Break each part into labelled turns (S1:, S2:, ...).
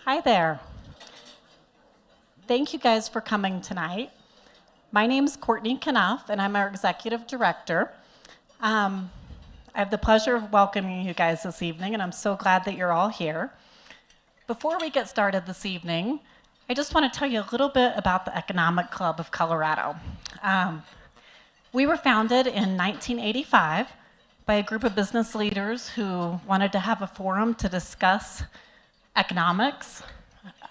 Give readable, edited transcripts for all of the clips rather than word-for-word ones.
S1: Hi there. Thank you guys for coming tonight. My name's Courtney Knuff, and I'm our executive director. I have the pleasure of welcoming you guys this evening, and I'm so glad that you're all here. Before we get started this evening, I just want to tell you a little bit about the Economic Club of Colorado. We were founded in 1985 by a group of business leaders who wanted to have a forum to discuss economics,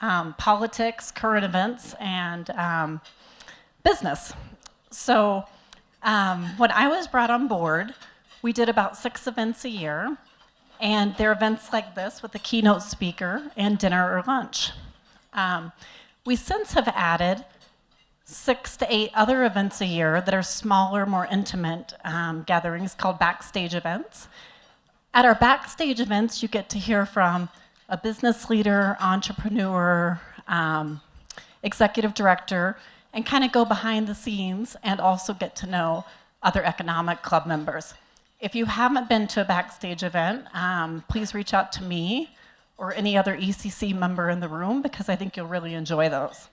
S1: politics, current events, and business. So when I was brought on board, we did about 6 events a year, and they're events like this with a keynote speaker and dinner or lunch. We since have added 6 to 8 other events a year that are smaller, more intimate gatherings called backstage events. At our backstage events, you get to hear from a business leader, entrepreneur, executive director, and kind of go behind the scenes and also get to know other economic club members. If you haven't been to a backstage event, please reach out to me or any other ECC member in the room because I think you'll really enjoy those.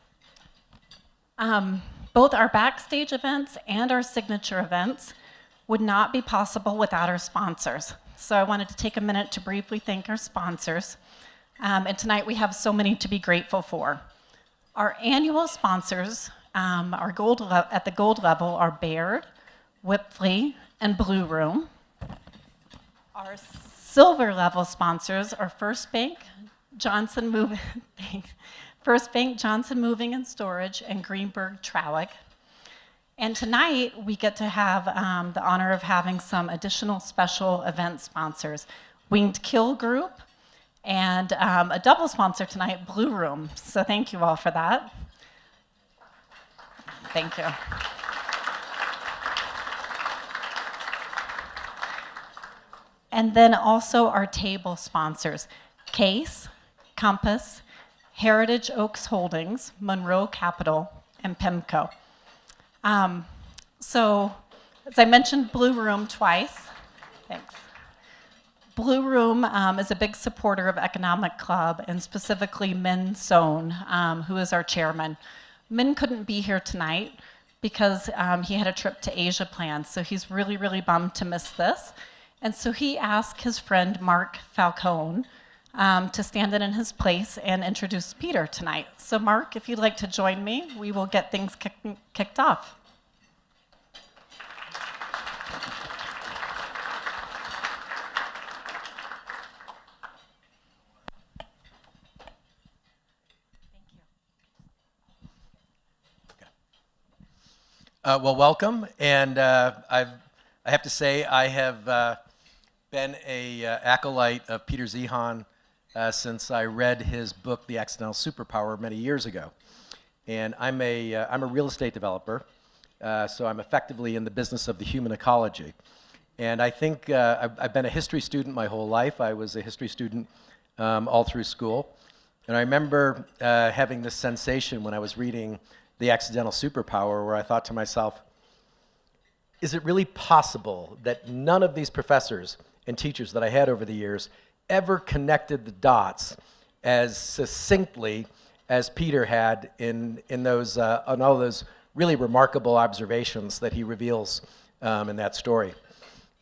S1: Both our backstage events and our signature events would not be possible without our sponsors. So I wanted to take a minute to briefly thank our sponsors. And tonight we have so many to be grateful for. Our annual sponsors at the gold level are Baird, Whipley, and Blue Room. Our silver level sponsors are First Bank, Johnson Moving and Storage, and Greenberg Trauig. And tonight we get to have the honor of having some additional special event sponsors, Winged Kill Group, and a double sponsor tonight, Blue Room. So thank you all for that. Thank you. And then also our table sponsors, Case, Compass, Heritage Oaks Holdings, Monroe Capital, and PIMCO. So, as I mentioned Blue Room twice, thanks. Blue Room is a big supporter of Economic Club, and specifically Min Sohn, who is our chairman. Min couldn't be here tonight because he had a trip to Asia planned, so he's really, really bummed to miss this. And so he asked his friend Mark Falcone to stand in his place and introduce Peter tonight. So Mark, if you'd like to join me, we will get things kicked off.
S2: Well, welcome, and I have to say I have been an acolyte of Peter Zeihan since I read his book, The Accidental Superpower, many years ago. And I'm a real estate developer, so I'm effectively in the business of the human ecology. And I think I've been a history student my whole life. I was a history student all through school. And I remember having this sensation when I was reading The Accidental Superpower, where I thought to myself, is it really possible that none of these professors and teachers that I had over the years ever connected the dots as succinctly as Peter had in all those really remarkable observations that he reveals in that story?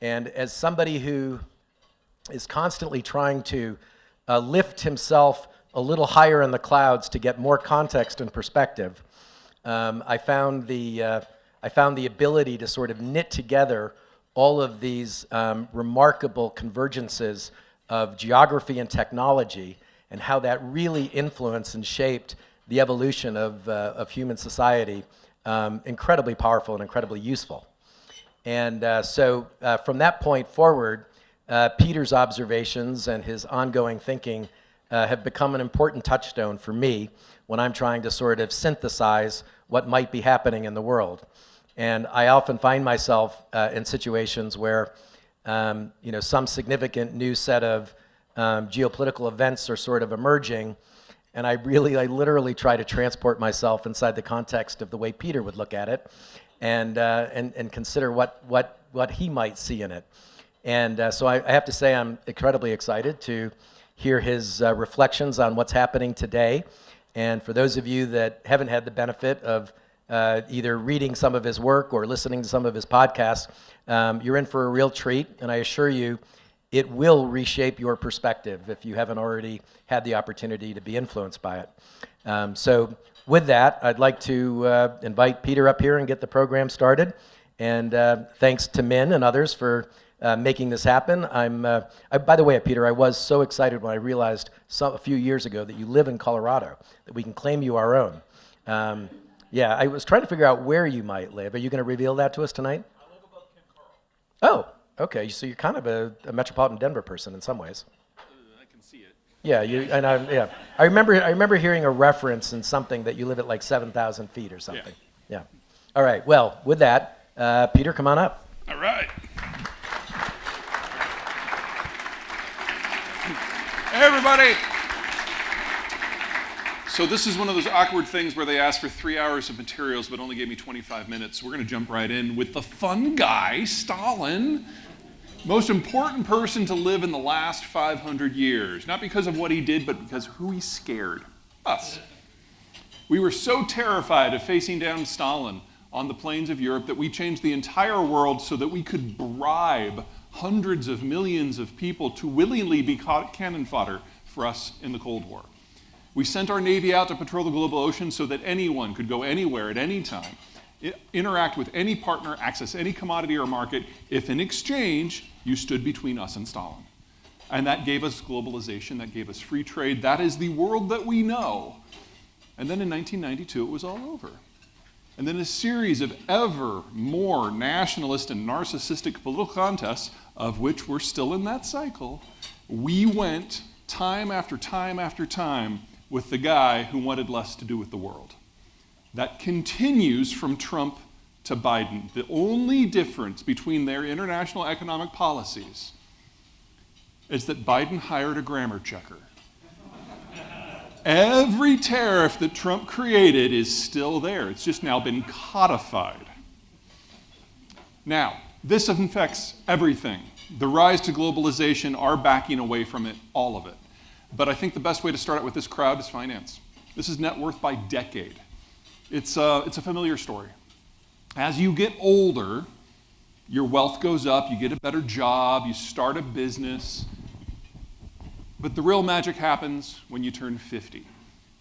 S2: And as somebody who is constantly trying to lift himself a little higher in the clouds to get more context and perspective, I found the ability to sort of knit together all of these remarkable convergences of geography and technology and how that really influenced and shaped the evolution of human society incredibly powerful and incredibly useful. And so from that point forward, Peter's observations and his ongoing thinking have become an important touchstone for me when I'm trying to sort of synthesize what might be happening in the world. And I often find myself in situations where some significant new set of geopolitical events are sort of emerging, and I literally try to transport myself inside the context of the way Peter would look at it, and consider what he might see in it. And so I have to say I'm incredibly excited to hear his reflections on what's happening today. And for those of you that haven't had the benefit of either reading some of his work or listening to some of his podcasts, you're in for a real treat. And I assure you, it will reshape your perspective if you haven't already had the opportunity to be influenced by it. So with that, I'd like to invite Peter up here and get the program started. And thanks to Min and others for making this happen. By the way, Peter, I was so excited when I realized a few years ago that you live in Colorado, that we can claim you our own. Yeah, I was trying to figure out where you might live. Are you going to reveal that to us tonight?
S3: I live above Kim Carl.
S2: Oh, okay. So you're kind of a metropolitan Denver person in some ways.
S3: I can see it.
S2: Yeah, yeah. I remember hearing a reference in something that you live at like 7,000 feet or something. Yeah. All right. Well, with that, Peter, come on up.
S3: All right. Hey, everybody. So this is one of those awkward things where they asked for 3 hours of materials but only gave me 25 minutes. We're going to jump right in with the fun guy, Stalin. Most important person to live in the last 500 years. Not because of what he did, but because who he scared. Us. We were so terrified of facing down Stalin on the plains of Europe that we changed the entire world so that we could bribe hundreds of millions of people to willingly be cannon fodder for us in the Cold War. We sent our Navy out to patrol the global ocean so that anyone could go anywhere at any time, interact with any partner, access any commodity or market, if in exchange you stood between us and Stalin. And that gave us globalization, that gave us free trade. That is the world that we know. And then in 1992, it was all over. And then a series of ever more nationalist and narcissistic political contests, of which we're still in that cycle, we went time after time after time with the guy who wanted less to do with the world. That continues from Trump to Biden. The only difference between their international economic policies is that Biden hired a grammar checker. Every tariff that Trump created is still there. It's just now been codified. Now, this affects everything. The rise to globalization, our backing away from it, all of it. But I think the best way to start out with this crowd is finance. This is net worth by decade. It's a familiar story. As you get older, your wealth goes up, you get a better job, you start a business. But the real magic happens when you turn 50,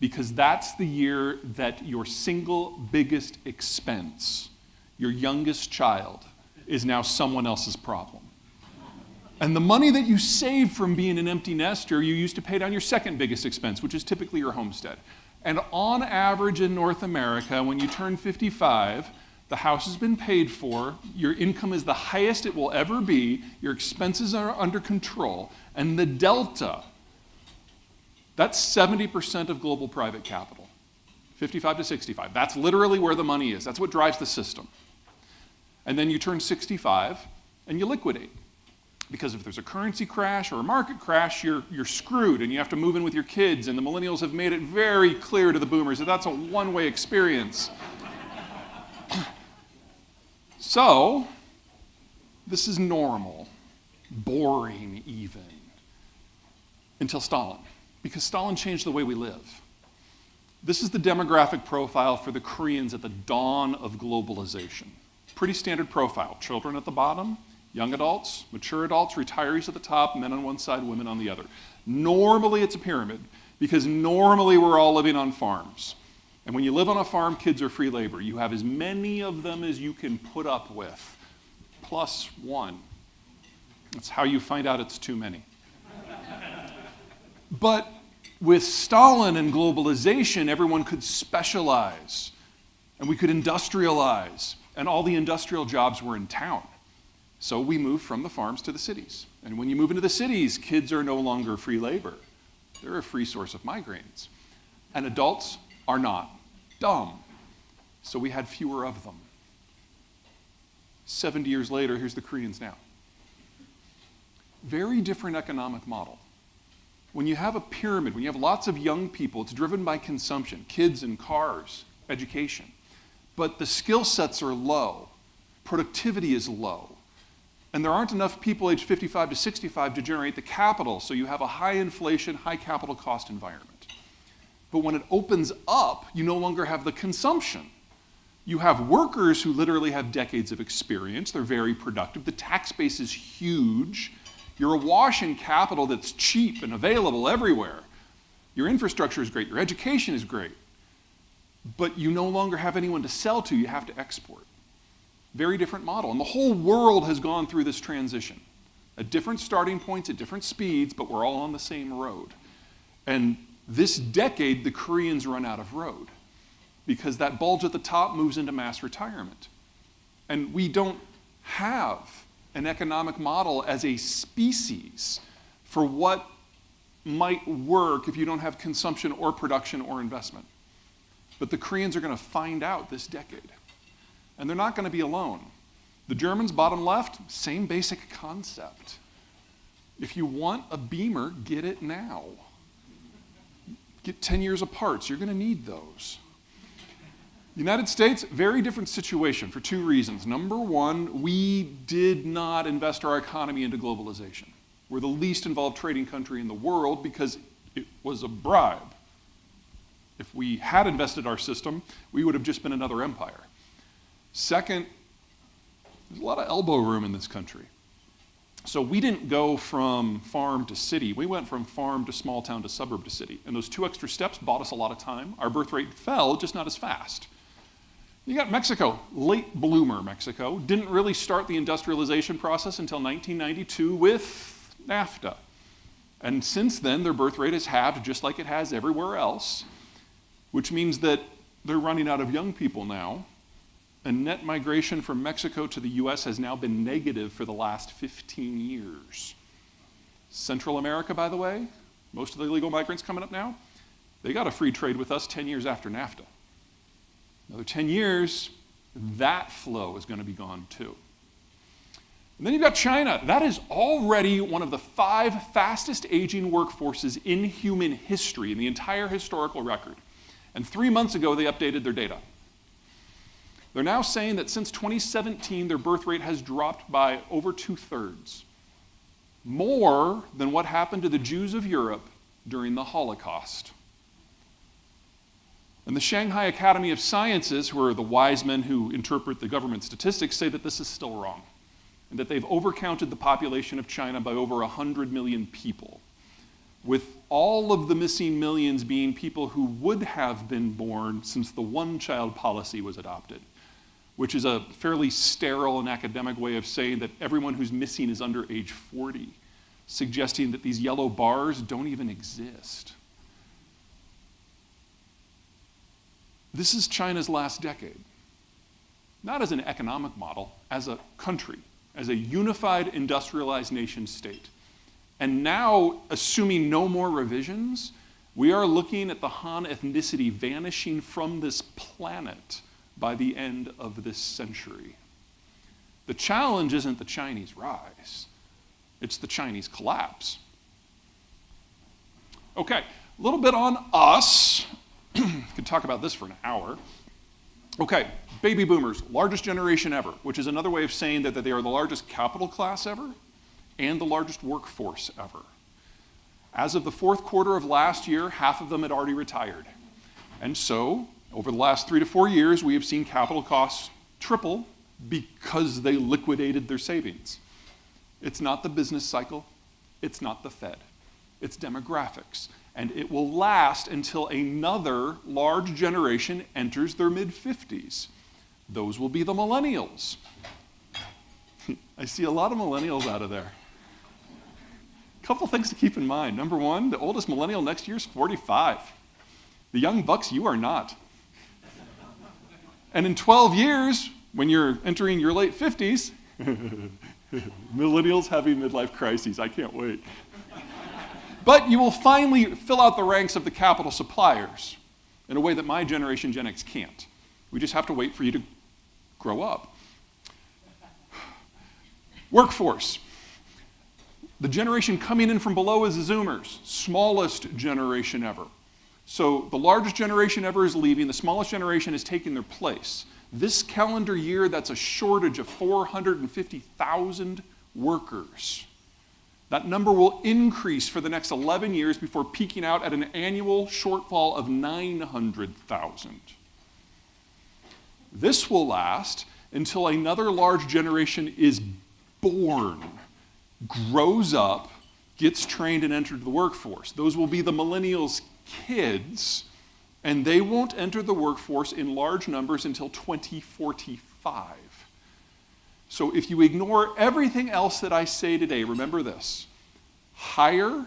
S3: because that's the year that your single biggest expense, your youngest child, is now someone else's problem. And the money that you save from being an empty nester, you use to pay down your second biggest expense, which is typically your homestead. And on average in North America, when you turn 55, the house has been paid for, your income is the highest it will ever be, your expenses are under control, and the delta, that's 70% of global private capital, 55 to 65. That's literally where the money is. That's what drives the system. And then you turn 65 and you liquidate. Because if there's a currency crash or a market crash, you're screwed and you have to move in with your kids. And the millennials have made it very clear to the boomers that that's a one-way experience. So, this is normal, boring even, until Stalin. Because Stalin changed the way we live. This is the demographic profile for the Koreans at the dawn of globalization. Pretty standard profile. Children at the bottom, young adults, mature adults, retirees at the top, men on one side, women on the other. Normally it's a pyramid, because normally we're all living on farms. And when you live on a farm, kids are free labor. You have as many of them as you can put up with, plus one. That's how you find out it's too many. But with Stalin and globalization, everyone could specialize, and we could industrialize, and all the industrial jobs were in town. So we moved from the farms to the cities. And when you move into the cities, kids are no longer free labor. They're a free source of migraines. And adults are not dumb. So we had fewer of them. 70 years later, here's the Koreans now. Very different economic model. When you have a pyramid, when you have lots of young people, it's driven by consumption, kids and cars, education. But the skill sets are low. Productivity is low. And there aren't enough people aged 55 to 65 to generate the capital, so you have a high inflation, high capital cost environment. But when it opens up, you no longer have the consumption. You have workers who literally have decades of experience. They're very productive. The tax base is huge. You're awash in capital that's cheap and available everywhere. Your infrastructure is great. Your education is great. But you no longer have anyone to sell to. You have to export. Very different model. And the whole world has gone through this transition at different starting points, at different speeds, but we're all on the same road. And this decade, the Koreans run out of road because that bulge at the top moves into mass retirement. And we don't have an economic model as a species for what might work if you don't have consumption or production or investment. But the Koreans are going to find out this decade. And they're not going to be alone. The Germans, bottom left, same basic concept. If you want a Beamer, get it now. Get 10 years of parts. You're going to need those. United States, very different situation for two reasons. Number one, we did not invest our economy into globalization. We're the least involved trading country in the world because it was a bribe. If we had invested our system, we would have just been another empire. Second, there's a lot of elbow room in this country. So we didn't go from farm to city. We went from farm to small town to suburb to city. And those 2 extra steps bought us a lot of time. Our birth rate fell, just not as fast. You got Mexico, late bloomer Mexico. Didn't really start the industrialization process until 1992 with NAFTA. And since then, their birth rate has halved just like it has everywhere else, which means that they're running out of young people now. And net migration from Mexico to the US has now been negative for the last 15 years. Central America, by the way, most of the illegal migrants coming up now, they got a free trade with us 10 years after NAFTA. Another 10 years, that flow is going to be gone too. And then you've got China. That is already one of the 5 fastest aging workforces in human history, in the entire historical record. And 3 months ago, they updated their data. They're now saying that since 2017, their birth rate has dropped by over 2/3, more than what happened to the Jews of Europe during the Holocaust. And the Shanghai Academy of Sciences, who are the wise men who interpret the government statistics, say that this is still wrong, and that they've overcounted the population of China by over 100 million people, with all of the missing millions being people who would have been born since the one-child policy was adopted, which is a fairly sterile and academic way of saying that everyone who's missing is under age 40, suggesting that these yellow bars don't even exist. This is China's last decade. Not as an economic model, as a country, as a unified industrialized nation state. And now, assuming no more revisions, we are looking at the Han ethnicity vanishing from this planet by the end of this century. The challenge isn't the Chinese rise, it's the Chinese collapse. Okay, a little bit on us. Could talk about this for an hour. Okay, baby boomers, largest generation ever, which is another way of saying that they are the largest capital class ever and the largest workforce ever. As of the fourth quarter of last year, half of them had already retired. And so, over the last 3 to 4 years, we have seen capital costs triple because they liquidated their savings. It's not the business cycle, it's not the Fed, it's demographics. And it will last until another large generation enters their mid-50s. Those will be the millennials. I see a lot of millennials out of there. A couple things to keep in mind. Number one, the oldest millennial next year is 45. The young bucks, you are not. And in 12 years, when you're entering your late 50s, millennials having midlife crises. I can't wait. But you will finally fill out the ranks of the capital suppliers in a way that my generation, Gen X, can't. We just have to wait for you to grow up. Workforce. The generation coming in from below is the Zoomers, smallest generation ever. So the largest generation ever is leaving, the smallest generation is taking their place. This calendar year, that's a shortage of 450,000 workers. That number will increase for the next 11 years before peaking out at an annual shortfall of 900,000. This will last until another large generation is born, grows up, gets trained, and enters the workforce. Those will be the millennials' kids, and they won't enter the workforce in large numbers until 2045. So if you ignore everything else that I say today, remember this: hire,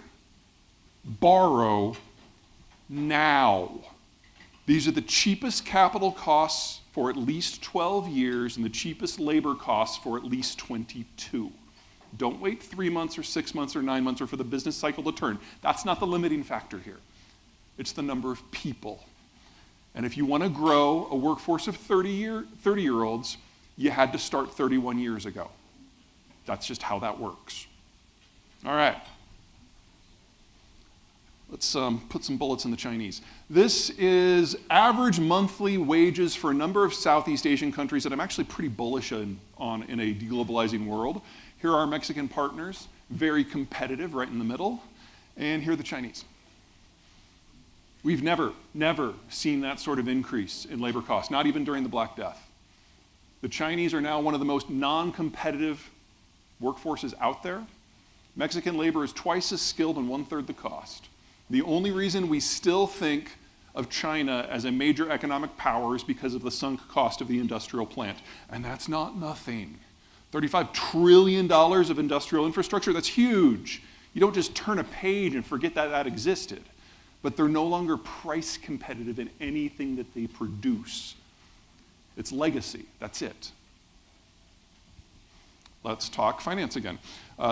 S3: borrow, now. These are the cheapest capital costs for at least 12 years and the cheapest labor costs for at least 22. Don't wait 3 months or 6 months or 9 months or for the business cycle to turn. That's not the limiting factor here. It's the number of people. And if you want to grow a workforce of 30-year-olds, you had to start 31 years ago. That's just how that works. All right. Let's put some bullets in the Chinese. This is average monthly wages for a number of Southeast Asian countries that I'm actually pretty bullish on in a deglobalizing world. Here are our Mexican partners, very competitive, right in the middle. And here are the Chinese. We've never seen that sort of increase in labor costs, not even during the Black Death. The Chinese are now one of the most non-competitive workforces out there. Mexican labor is twice as skilled and 1/3 the cost. The only reason we still think of China as a major economic power is because of the sunk cost of the industrial plant. And that's not nothing. $35 trillion of industrial infrastructure, that's huge. You don't just turn a page and forget that that existed. But they're no longer price competitive in anything that they produce. It's legacy, that's it. Let's talk finance again.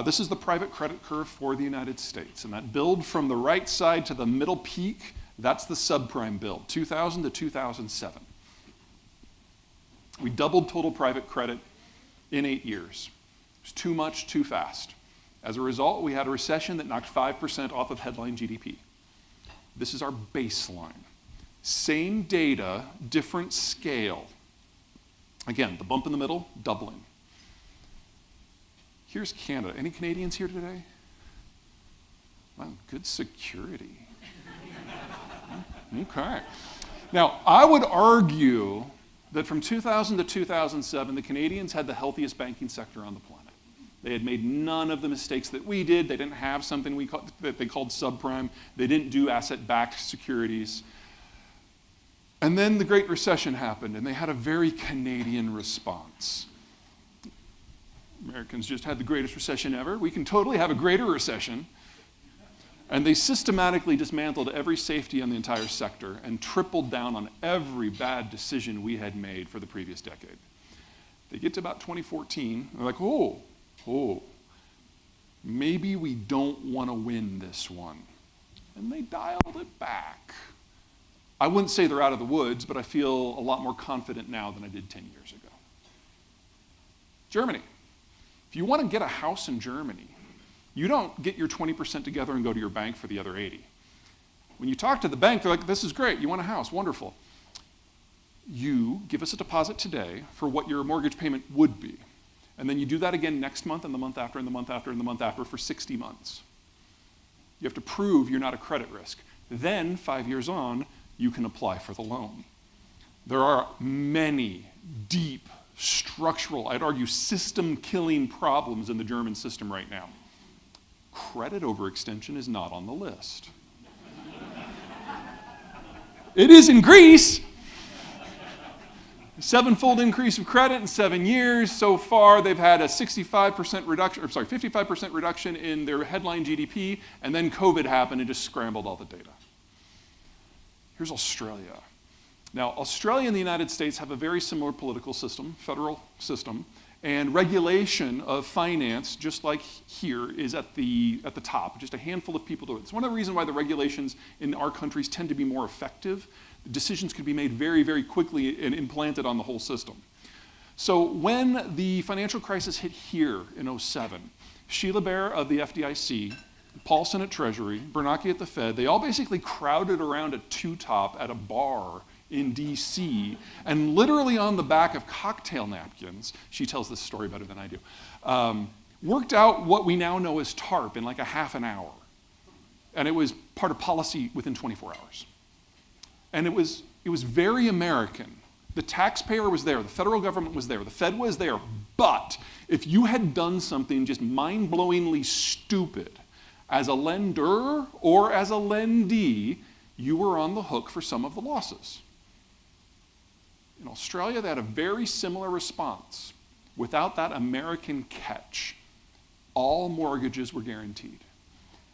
S3: This is the private credit curve for the United States. And that build from the right side to the middle peak, that's the subprime build, 2000 to 2007. We doubled total private credit in 8 years. It was too much, too fast. As a result, we had a recession that knocked 5% off of headline GDP. This is our baseline. Same data, different scale. Again, the bump in the middle, doubling. Here's Canada. Any Canadians here today? Wow, good security. Okay. Now, I would argue that from 2000 to 2007, the Canadians had the healthiest banking sector on the planet. They had made none of the mistakes that we did. They didn't have something that they called subprime. They didn't do asset-backed securities. And then the Great Recession happened, and they had a very Canadian response. Americans just had the greatest recession ever. We can totally have a greater recession. And they systematically dismantled every safety on the entire sector and tripled down on every bad decision we had made for the previous decade. They get to about 2014, they're like, maybe we don't want to win this one. And they dialed it back. I wouldn't say they're out of the woods, but I feel a lot more confident now than I did 10 years ago. Germany. If you want to get a house in Germany, you don't get your 20% together and go to your bank for the other 80. When you talk to the bank, they're like, this is great, you want a house, wonderful. You give us a deposit today for what your mortgage payment would be. And then you do that again next month and the month after and the month after and the month after for 60 months. You have to prove you're not a credit risk. Then, 5 years on, you can apply for the loan. There are many deep, structural, I'd argue system-killing problems in the German system right now. Credit overextension is not on the list. It is in Greece. 7-fold increase of credit in 7 years. So far, they've had a 55% reduction, 55% reduction in their headline GDP, and then COVID happened and just scrambled all the data. Here's Australia. Now, Australia and the United States have a very similar political system, federal system, and regulation of finance, just like here, is at the top. Just a handful of people do it. It's one of the reasons why the regulations in our countries tend to be more effective. Decisions could be made very, very quickly and implanted on the whole system. So when the financial crisis hit here in 2007, Sheila Bair of the FDIC, Paulson at Treasury, Bernanke at the Fed, they all basically crowded around a two-top at a bar in DC, and literally on the back of cocktail napkins, she tells this story better than I do, worked out what we now know as TARP in like a half an hour. And it was part of policy within 24 hours. And it was very American. The taxpayer was there, the federal government was there, the Fed was there, but if you had done something just mind-blowingly stupid as a lender or as a lendee, you were on the hook for some of the losses. In Australia, they had a very similar response. Without that American catch, all mortgages were guaranteed.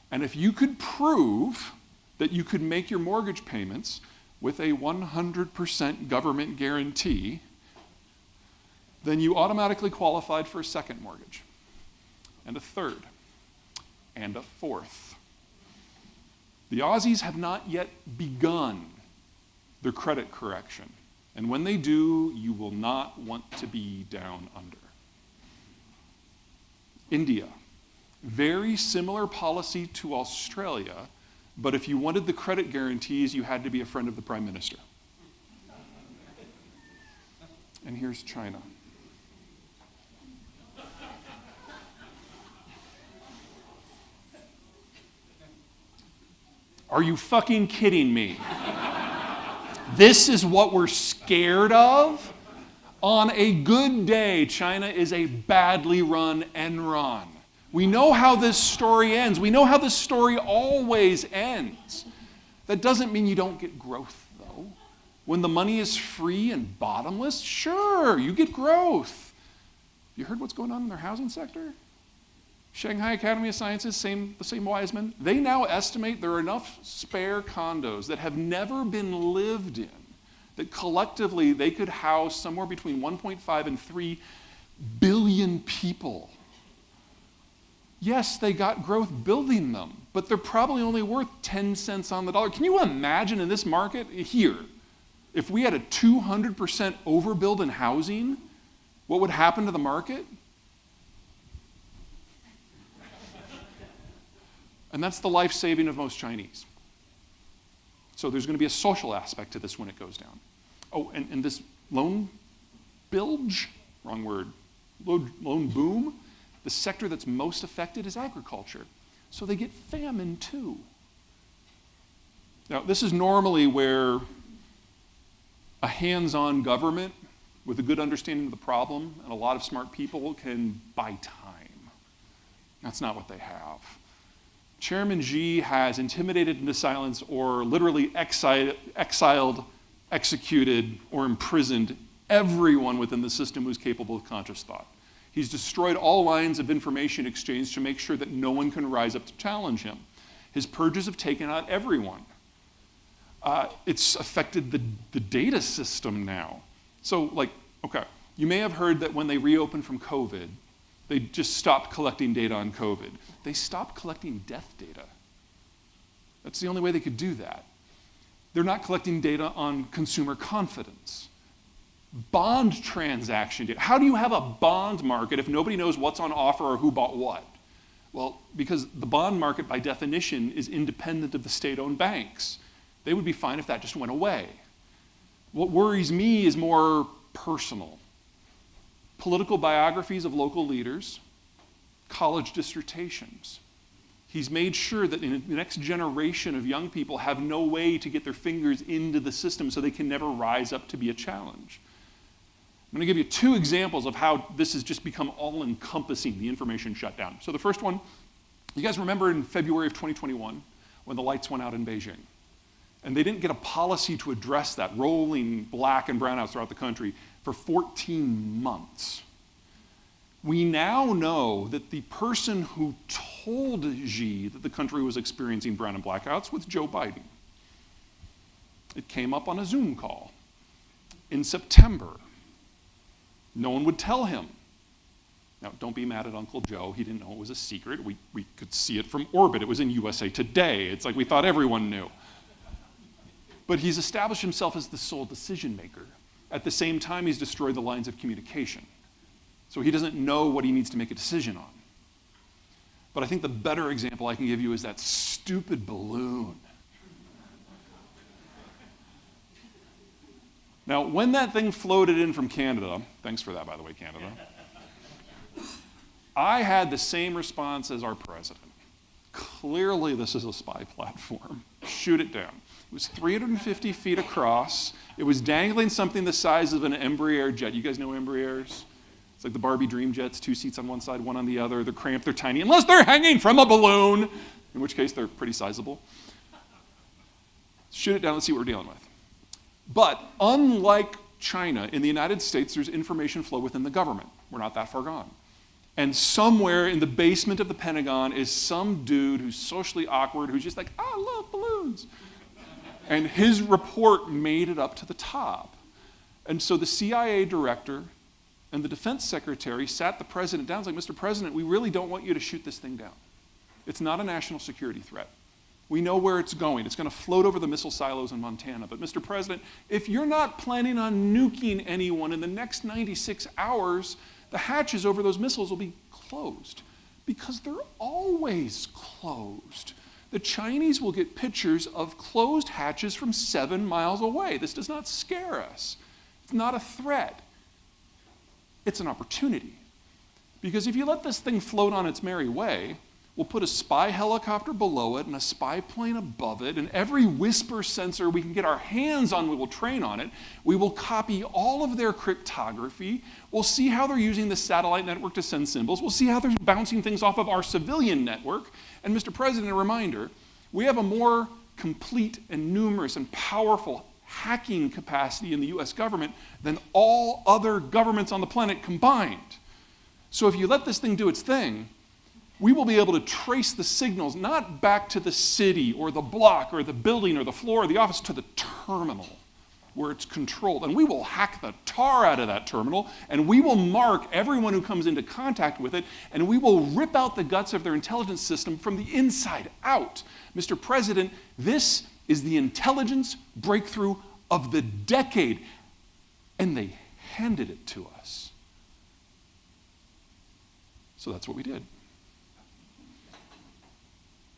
S3: And if you could prove that you could make your mortgage payments with a 100% government guarantee, then you automatically qualified for a second mortgage, and a third, and a fourth. The Aussies have not yet begun their credit correction, and when they do, you will not want to be down under. India, very similar policy to Australia, but if you wanted the credit guarantees, you had to be a friend of the Prime Minister. And here's China. Are you fucking kidding me? This is what we're scared of? On a good day, China is a badly run Enron. We know how this story ends. We know how this story always ends. That doesn't mean you don't get growth, though. When the money is free and bottomless, sure, you get growth. You heard what's going on in their housing sector? Shanghai Academy of Sciences, the same wise men, they now estimate there are enough spare condos that have never been lived in that collectively they could house somewhere between 1.5 and 3 billion people. Yes, they got growth building them, but they're probably only worth 10 cents on the dollar. Can you imagine in this market here, if we had a 200% overbuild in housing, what would happen to the market? And that's the life saving of most Chinese. So there's going to be a social aspect to this when it goes down. Oh, and this loan bilge, wrong word, loan boom, the sector that's most affected is agriculture. So they get famine too. Now, this is normally where a hands-on government with a good understanding of the problem and a lot of smart people can buy time. That's not what they have. Chairman Xi has intimidated into silence or literally exiled, executed, or imprisoned everyone within the system who's capable of conscious thought. He's destroyed all lines of information exchange to make sure that no one can rise up to challenge him. His purges have taken out everyone. It's affected the data system now. So, okay, you may have heard that when they reopened from COVID, they just stopped collecting data on COVID. They stopped collecting death data. That's the only way they could do that. They're not collecting data on consumer confidence. Bond transaction data. How do you have a bond market if nobody knows what's on offer or who bought what? Well, because the bond market, by definition, is independent of the state-owned banks. They would be fine if that just went away. What worries me is more personal. Political biographies of local leaders, college dissertations. He's made sure that the next generation of young people have no way to get their fingers into the system so they can never rise up to be a challenge. I'm going to give you 2 examples of how this has just become all-encompassing, the information shutdown. So the first one, you guys remember in February of 2021 when the lights went out in Beijing? And they didn't get a policy to address that, rolling black and brownouts throughout the country for 14 months. We now know that the person who told Xi that the country was experiencing brown and blackouts was Joe Biden. It came up on a Zoom call in September. No one would tell him. Now, don't be mad at Uncle Joe. He didn't know it was a secret. We could see it from orbit. It was in USA Today. It's like we thought everyone knew. But he's established himself as the sole decision maker. At the same time, he's destroyed the lines of communication. So he doesn't know what he needs to make a decision on. But I think the better example I can give you is that stupid balloon. Now, when that thing floated in from Canada, thanks for that, by the way, Canada. I had the same response as our president. Clearly, this is a spy platform. Shoot it down. It was 350 feet across. It was dangling something the size of an Embraer jet. You guys know Embraers? It's like the Barbie dream jets, 2 seats on one side, one on the other. They're cramped, they're tiny, unless they're hanging from a balloon, in which case they're pretty sizable. Shoot it down, let's see what we're dealing with. But unlike China, in the United States, there's information flow within the government. We're not that far gone. And somewhere in the basement of the Pentagon is some dude who's socially awkward, who's just like, I love balloons. And his report made it up to the top. And so the CIA director and the defense secretary sat the president down and was like, Mr. President, we really don't want you to shoot this thing down. It's not a national security threat. We know where it's going. It's going to float over the missile silos in Montana. But Mr. President, if you're not planning on nuking anyone in the next 96 hours, the hatches over those missiles will be closed, because they're always closed. The Chinese will get pictures of closed hatches from 7 miles away. This does not scare us. It's not a threat. It's an opportunity. Because if you let this thing float on its merry way, we'll put a spy helicopter below it and a spy plane above it, and every whisper sensor we can get our hands on, we will train on it. We will copy all of their cryptography. We'll see how they're using the satellite network to send symbols. We'll see how they're bouncing things off of our civilian network. And Mr. President, a reminder, we have a more complete and numerous and powerful hacking capacity in the US government than all other governments on the planet combined. So if you let this thing do its thing, we will be able to trace the signals not back to the city or the block or the building or the floor or the office, to the terminal where it's controlled. And we will hack the tar out of that terminal, and we will mark everyone who comes into contact with it, and we will rip out the guts of their intelligence system from the inside out. Mr. President, this is the intelligence breakthrough of the decade, and they handed it to us. So that's what we did.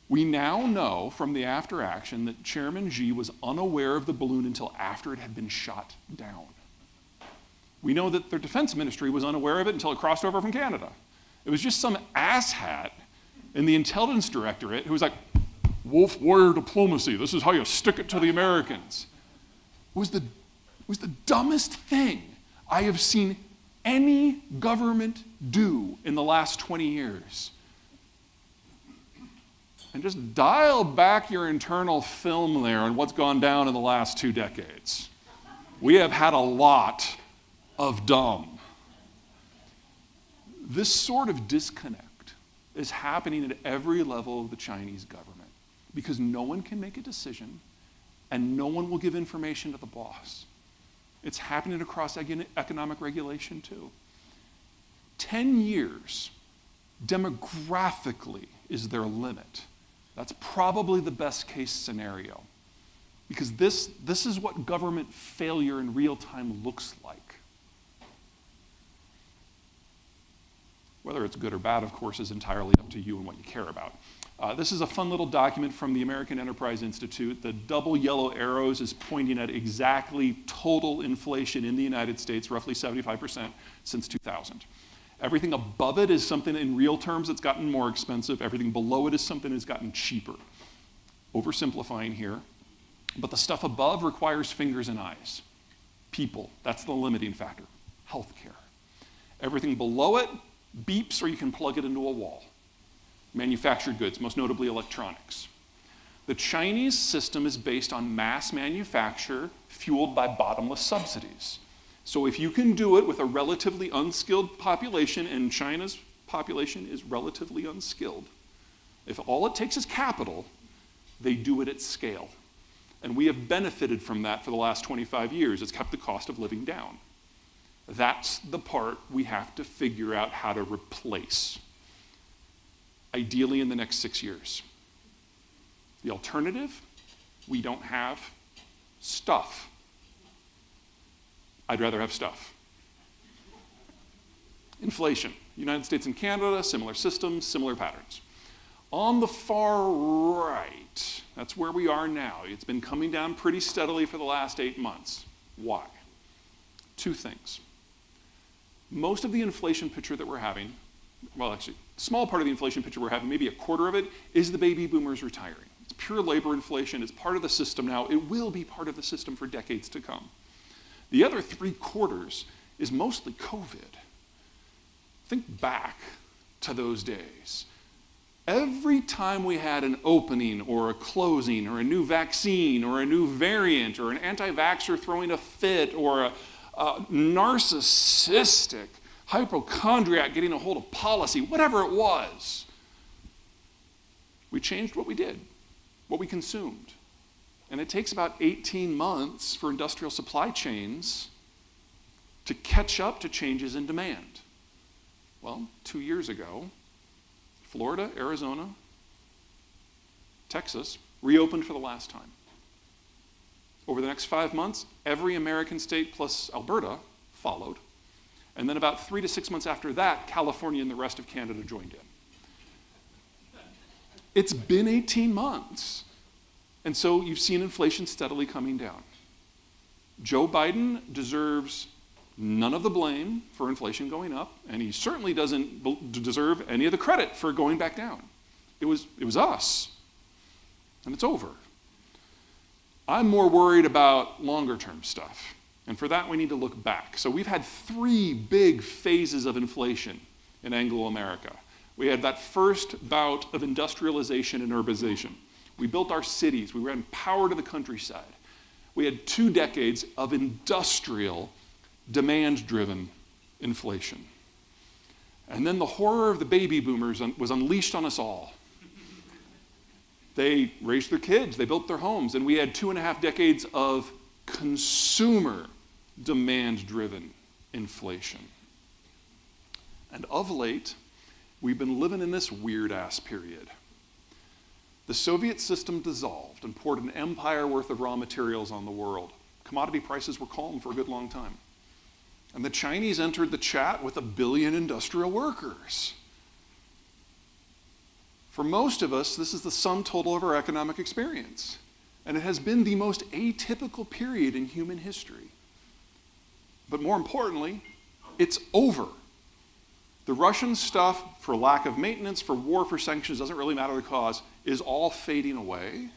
S3: We now know from the after action that Chairman Xi was unaware of the balloon until after it had been shot down. We know that their defense ministry was unaware of it until it crossed over from Canada. It was just some asshat in the intelligence directorate who was like, wolf warrior diplomacy, this is how you stick it to the Americans. It was the dumbest thing I have seen any government do in the last 20 years. And just dial back your internal film there on what's gone down in the last 2 decades. We have had a lot of dumb. This sort of disconnect is happening at every level of the Chinese government, because no one can make a decision and no one will give information to the boss. It's happening across economic regulation too. 10 years demographically is their limit. That's probably the best case scenario, because this is what government failure in real time looks like. Whether it's good or bad, of course, is entirely up to you and what you care about. This is a fun little document from the American Enterprise Institute. The double yellow arrows is pointing at exactly total inflation in the United States, roughly 75% since 2000. Everything above it is something in real terms that's gotten more expensive. Everything below it is something that's gotten cheaper. Oversimplifying here. But the stuff above requires fingers and eyes. People, that's the limiting factor. Healthcare. Everything below it beeps or you can plug it into a wall. Manufactured goods, most notably electronics. The Chinese system is based on mass manufacture fueled by bottomless subsidies. So if you can do it with a relatively unskilled population, and China's population is relatively unskilled, if all it takes is capital, they do it at scale. And we have benefited from that for the last 25 years. It's kept the cost of living down. That's the part we have to figure out how to replace, ideally in the next 6 years. The alternative, we don't have stuff. I'd rather have stuff. Inflation. United States and Canada, similar systems, similar patterns. On the far right, that's where we are now. It's been coming down pretty steadily for the last 8 months. Why? 2 things. Most of the inflation picture that we're having well, actually, small part of the inflation picture we're having, maybe a quarter of it, is the baby boomers retiring. It's pure labor inflation. It's part of the system now. It will be part of the system for decades to come. The other 3/4 is mostly COVID. Think back to those days. Every time we had an opening or a closing or a new vaccine or a new variant or an anti-vaxxer throwing a fit or a narcissistic hypochondriac getting a hold of policy, whatever it was, we changed what we did, what we consumed. And it takes about 18 months for industrial supply chains to catch up to changes in demand. Well, 2 years ago, Florida, Arizona, Texas reopened for the last time. Over the next 5 months, every American state plus Alberta followed. And then about 3 to 6 months after that, California and the rest of Canada joined in. It's been 18 months. And so you've seen inflation steadily coming down. Joe Biden deserves none of the blame for inflation going up, and he certainly doesn't deserve any of the credit for going back down. It was us, and it's over. I'm more worried about longer term stuff, and for that we need to look back. So we've had 3 big phases of inflation in Anglo-America. We had that first bout of industrialization and urbanization. We built our cities, we ran power to the countryside. We had 2 decades of industrial demand-driven inflation. And then the horror of the baby boomers was unleashed on us all. They raised their kids, they built their homes, and we had 2.5 decades of consumer demand-driven inflation. And of late, we've been living in this weird-ass period. The Soviet system dissolved and poured an empire worth of raw materials on the world. Commodity prices were calm for a good long time. And the Chinese entered the chat with 1 billion industrial workers. For most of us, this is the sum total of our economic experience. And it has been the most atypical period in human history. But more importantly, it's over. The Russian stuff, for lack of maintenance, for war, for sanctions, doesn't really matter the cause, is all fading away.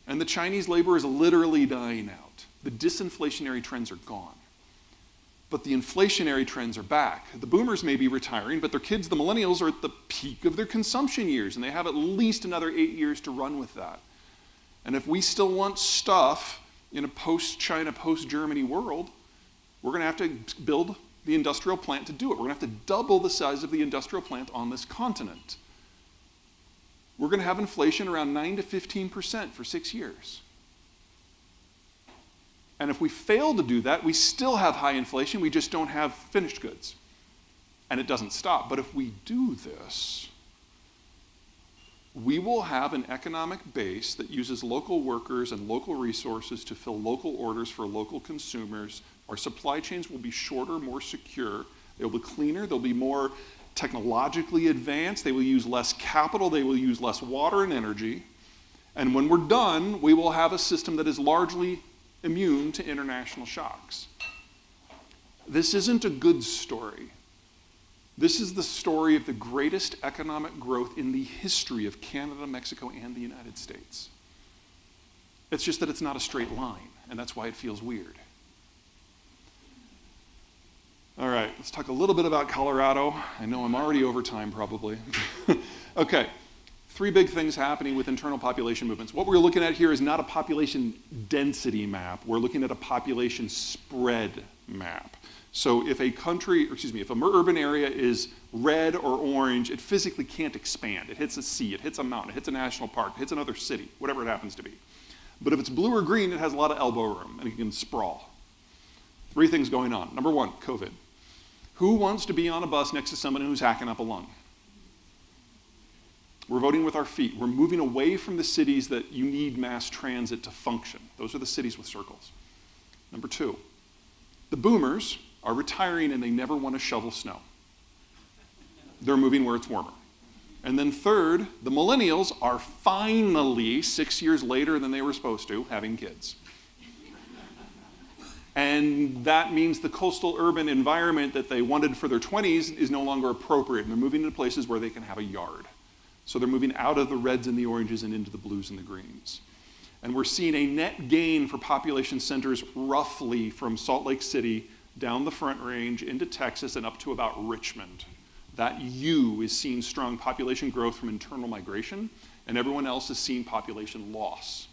S3: And the Chinese labor is literally dying out. The disinflationary trends are gone. But the inflationary trends are back. The boomers may be retiring, but their kids, the millennials, are at the peak of their consumption years, and they have at least another 8 years to run with that. And if we still want stuff in a post-China, post-Germany world, we're going to have to build the industrial plant to do it. We're going to have to double the size of the industrial plant on this continent. We're going to have inflation around 9 to 15% for 6 years. And if we fail to do that, we still have high inflation, we just don't have finished goods. And it doesn't stop. But if we do this, we will have an economic base that uses local workers and local resources to fill local orders for local consumers. Our supply chains will be shorter, more secure. They'll be cleaner, they'll be more technologically advanced, they will use less capital, they will use less water and energy. And when we're done, we will have a system that is largely immune to international shocks. This isn't a good story. This is the story of the greatest economic growth in the history of Canada, Mexico, and the United States. It's just that it's not a straight line, and that's why it feels weird. All right, let's talk a little bit about Colorado. I know I'm already over time, probably. Okay. 3 big things happening with internal population movements. What we're looking at here is not a population density map. We're looking at a population spread map. So if if an urban area is red or orange, it physically can't expand. It hits a sea, it hits a mountain, it hits a national park, it hits another city, whatever it happens to be. But if it's blue or green, it has a lot of elbow room and it can sprawl. 3 things going on. Number 1, COVID. Who wants to be on a bus next to someone who's hacking up a lung? We're voting with our feet. We're moving away from the cities that you need mass transit to function. Those are the cities with circles. Number 2, the boomers are retiring and they never want to shovel snow. They're moving where it's warmer. And then 3rd, the millennials are finally, 6 years later than they were supposed to, having kids. And that means the coastal urban environment that they wanted for their 20s is no longer appropriate. And they're moving into places where they can have a yard. So they're moving out of the reds and the oranges and into the blues and the greens. And we're seeing a net gain for population centers roughly from Salt Lake City down the Front Range into Texas and up to about Richmond. That U is seeing strong population growth from internal migration, and everyone else is seeing population loss.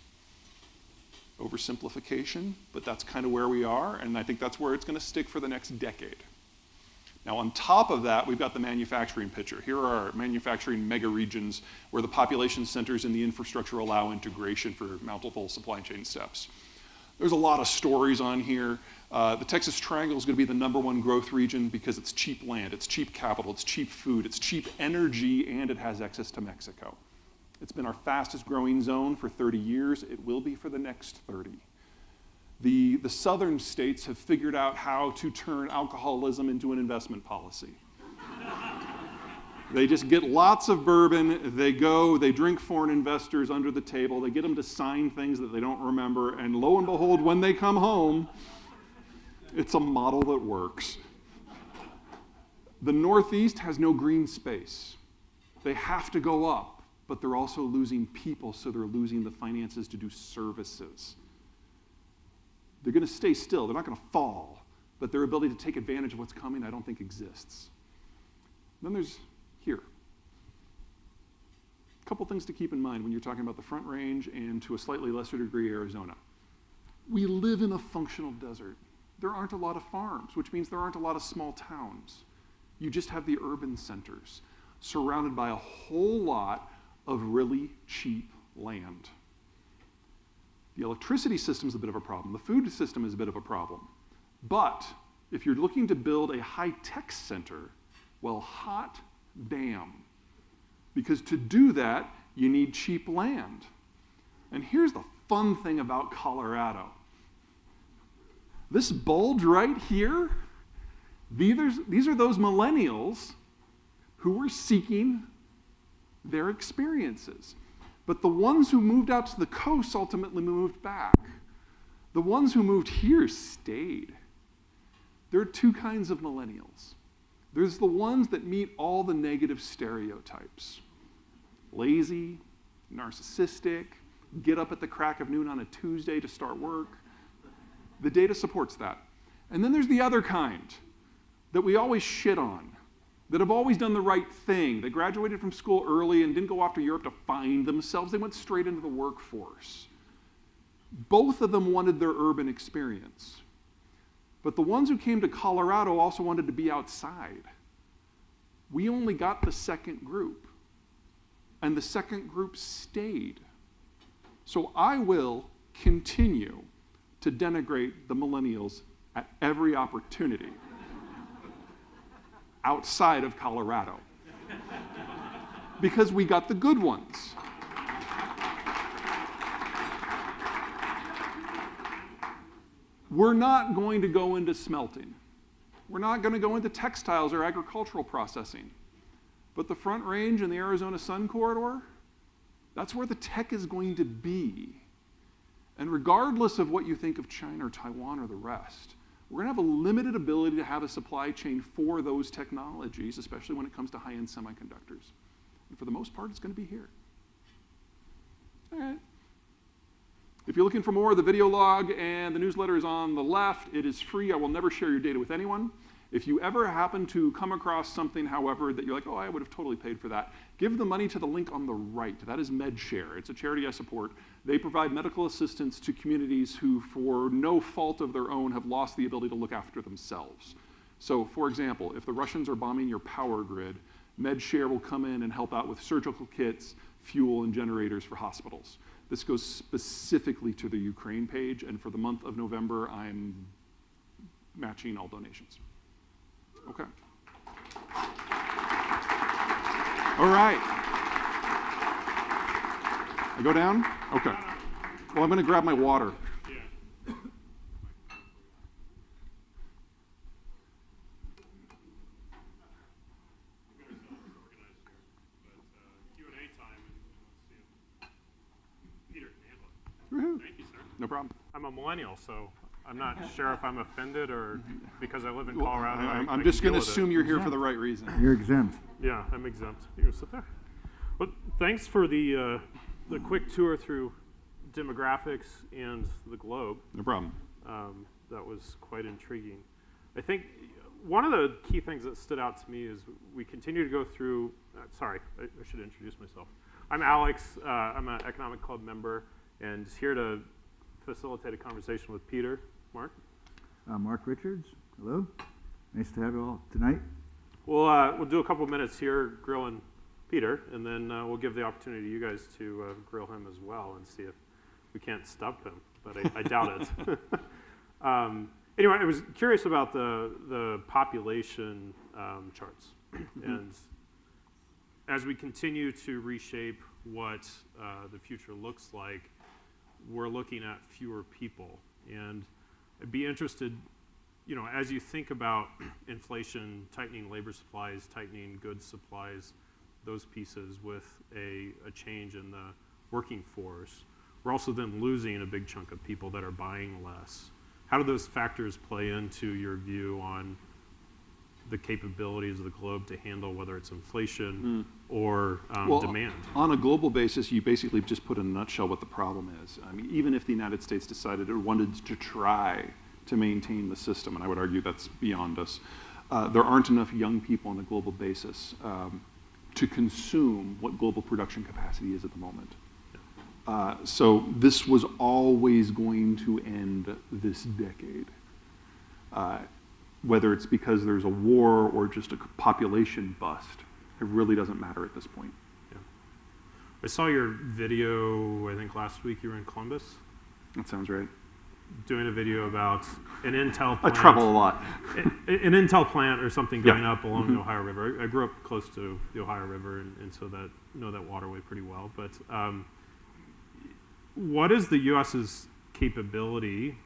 S3: Oversimplification, but that's kind of where we are, and I think that's where it's going to stick for the next decade. Now, on top of that, we've got the manufacturing picture. Here are our manufacturing mega regions where the population centers and the infrastructure allow integration for multiple supply chain steps. There's a lot of stories on here. The Texas Triangle is going to be the #1 growth region because it's cheap land, it's cheap capital, it's cheap food, it's cheap energy, and it has access to Mexico. It's been our fastest growing zone for 30 years. It will be for the next 30. The southern states have figured out how to turn alcoholism into an investment policy. They just get lots of bourbon, they go, they drink foreign investors under the table, they get them to sign things that they don't remember, and lo and behold, when they come home, it's a model that works. The Northeast has no green space. They have to go up, but they're also losing people, so they're losing the finances to do services. They're going to stay still. They're not going to fall, but their ability to take advantage of what's coming, I don't think exists. Then there's here. A couple things to keep in mind when you're talking about the Front Range and to a slightly lesser degree Arizona. We live in a functional desert. There aren't a lot of farms, which means there aren't a lot of small towns. You just have the urban centers surrounded by a whole lot of really cheap land. The electricity system is a bit of a problem. The food system is a bit of a problem. But if you're looking to build a high-tech center, well, hot damn. Because to do that, you need cheap land. And here's the fun thing about Colorado. This bulge right here, these are those millennials who were seeking their experiences. But the ones who moved out to the coast ultimately moved back. The ones who moved here stayed. There are two kinds of millennials. There's the ones that meet all the negative stereotypes. Lazy, narcissistic, get up at the crack of noon on a Tuesday to start work. The data supports that. And then there's the other kind that we always shit on, that have always done the right thing. They graduated from school early and didn't go off to Europe to find themselves. They went straight into the workforce. Both of them wanted their urban experience. But the ones who came to Colorado also wanted to be outside. We only got the second group. And the second group stayed. So I will continue to denigrate the millennials at every opportunity outside of Colorado. Because we got the good ones. We're not going to go into smelting. We're not going to go into textiles or agricultural processing. But the Front Range and the Arizona Sun Corridor, that's where the tech is going to be. And regardless of what you think of China or Taiwan or the rest, we're going to have a limited ability to have a supply chain for those technologies, especially when it comes to high-end semiconductors. And for the most part, it's going to be here. All right. If you're looking for more, the video log and the newsletter is on the left. It is free. I will never share your data with anyone. If you ever happen to come across something, however, that you're like, oh, I would have totally paid for that, give the money to the link on the right. That is MedShare. It's a charity I support. They provide medical assistance to communities who, for no fault of their own, have lost the ability to look after themselves. So, for example, if the Russians are bombing your power grid, MedShare will come in and help out with surgical kits, fuel, and generators for hospitals. This goes specifically to the Ukraine page, and for the month of November, I'm matching all donations. Okay. All right. I go down? Okay. Well, I'm going to grab my water.
S4: Q&A time, and let's see if Peter can handle it.
S3: Woohoo.
S4: Thank you, sir.
S3: No problem.
S4: I'm a millennial, so I'm not sure if I'm offended or because I live in Colorado.
S3: I'm just going to assume you're here for the right reason.
S5: You're exempt.
S4: Yeah, I'm exempt. You can sit there. Well, thanks for the quick tour through demographics and the globe.
S3: No problem.
S4: That was quite intriguing. I think one of the key things that stood out to me is we continue to go through, sorry, I should introduce myself. I'm Alex, I'm an Economic Club member and here to facilitate a conversation with Peter. Mark?
S5: Mark Richards, hello. Nice to have you all tonight.
S4: We'll do a couple minutes here grilling Peter, and then we'll give the opportunity to you guys to grill him as well and see if we can't stump him, but I doubt it. Anyway, I was curious about the population charts. And as we continue to reshape what the future looks like, we're looking at fewer people. And I'd be interested, as you think about inflation, tightening labor supplies, tightening goods supplies, those pieces with a change in the working force, we're also then losing a big chunk of people that are buying less. How do those factors play into your view on the capabilities of the globe to handle whether it's inflation or demand?
S3: On a global basis, you basically just put in a nutshell what the problem is. I mean, even if the United States decided it wanted to try to maintain the system, and I would argue that's beyond us, there aren't enough young people on a global basis to consume what global production capacity is at the moment. So this was always going to end this decade. Whether it's because there's a war or just a population bust, it really doesn't matter at this point.
S4: Yeah. I saw your video, I think last week you were in Columbus.
S3: That sounds right.
S4: Doing a video about an Intel plant.
S3: I travel a lot.
S4: An Intel plant or something going up along the Ohio River. I grew up close to the Ohio River, and so know that waterway pretty well. But what is the U.S.'s capability,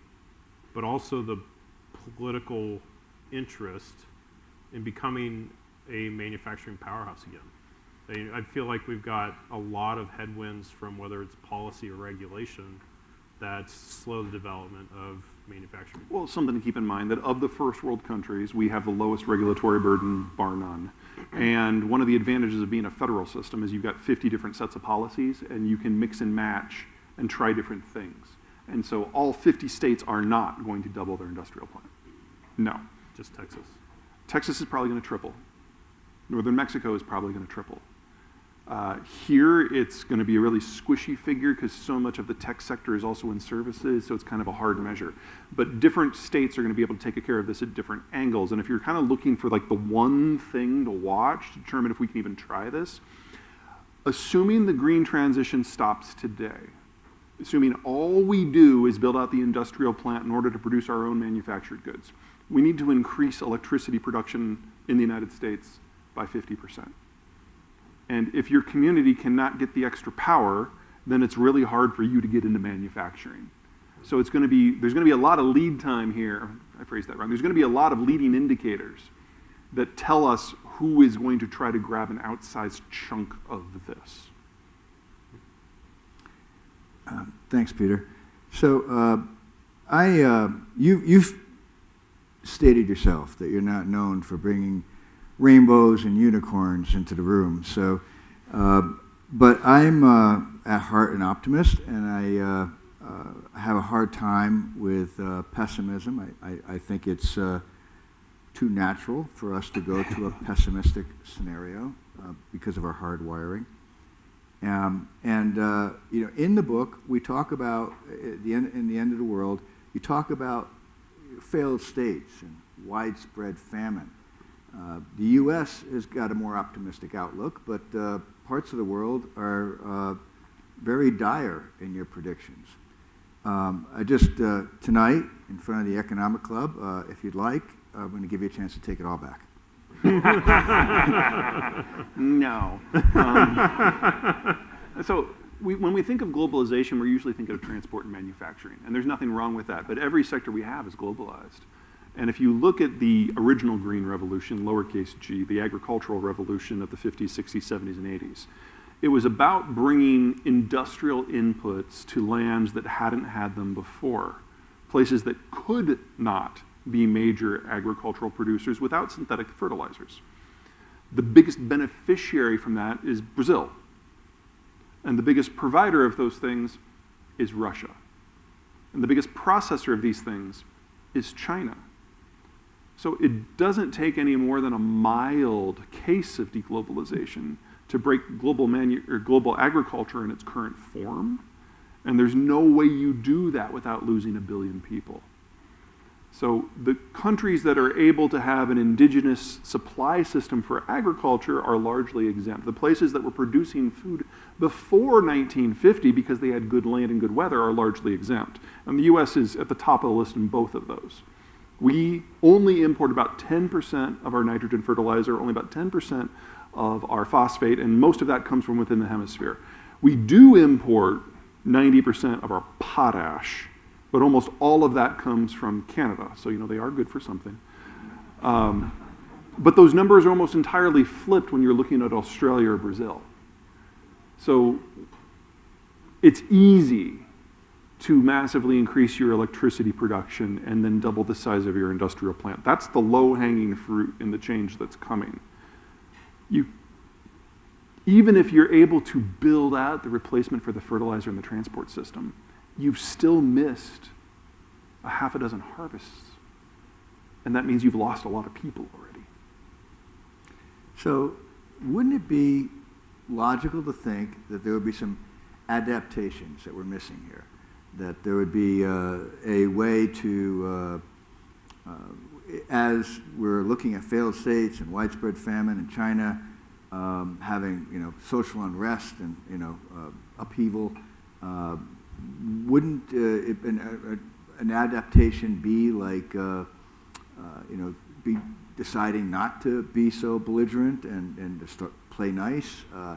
S4: but also the political interest in becoming a manufacturing powerhouse again? I feel like we've got a lot of headwinds from whether it's policy or regulation that slow the development of manufacturing.
S3: Well, something to keep in mind that of the first world countries, we have the lowest regulatory burden, bar none. And one of the advantages of being a federal system is you've got 50 different sets of policies, and you can mix and match and try different things. And so all 50 states are not going to double their industrial plant. No.
S4: Just Texas.
S3: Texas is probably going to triple. Northern Mexico is probably going to triple. Here, it's going to be a really squishy figure because so much of the tech sector is also in services, so it's kind of a hard measure. But different states are going to be able to take care of this at different angles. And if you're kind of looking for like the one thing to watch to determine if we can even try this, assuming the green transition stops today, assuming all we do is build out the industrial plant in order to produce our own manufactured goods, we need to increase electricity production in the United States by 50%. And if your community cannot get the extra power, then it's really hard for you to get into manufacturing. So there's going to be a lot of lead time here. I phrased that wrong. There's going to be a lot of leading indicators that tell us who is going to try to grab an outsized chunk of this.
S5: Thanks, Peter. So you've stated yourself that you're not known for bringing rainbows and unicorns into the room. So, but I'm at heart an optimist, and I have a hard time with pessimism. I think it's too natural for us to go to a pessimistic scenario because of our hard wiring. In the book, we talk about in the end of the world, you talk about failed states and widespread famine. The U.S. has got a more optimistic outlook, but parts of the world are very dire in your predictions. I just, tonight, in front of the Economic Club, if you'd like, I'm going to give you a chance to take it all back.
S3: No. So when we think of globalization, we're usually thinking of transport and manufacturing, and there's nothing wrong with that, but every sector we have is globalized. And if you look at the original green revolution, lowercase g, the agricultural revolution of the 50s, 60s, 70s, and 80s, it was about bringing industrial inputs to lands that hadn't had them before. places that could not be major agricultural producers without synthetic fertilizers. The biggest beneficiary from that is Brazil. And the biggest provider of those things is Russia. And the biggest processor of these things is China. So it doesn't take any more than a mild case of deglobalization to break global agriculture in its current form. And there's no way you do that without losing 1 billion people. So the countries that are able to have an indigenous supply system for agriculture are largely exempt. The places that were producing food before 1950 because they had good land and good weather are largely exempt. And the US is at the top of the list in both of those. We only import about 10% of our nitrogen fertilizer, only about 10% of our phosphate, and most of that comes from within the hemisphere. We do import 90% of our potash, but almost all of that comes from Canada. So, they are good for something. But those numbers are almost entirely flipped when you're looking at Australia or Brazil. So it's easy to massively increase your electricity production and then double the size of your industrial plant. That's the low-hanging fruit in the change that's coming. Even if you're able to build out the replacement for the fertilizer in the transport system, you've still missed a half a dozen harvests. And that means you've lost a lot of people already.
S5: So wouldn't it be logical to think that there would be some adaptations that we're missing here? That there would be a way to, as we're looking at failed states and widespread famine in China, having social unrest and upheaval, wouldn't an adaptation be like be deciding not to be so belligerent and to start play nice?
S3: I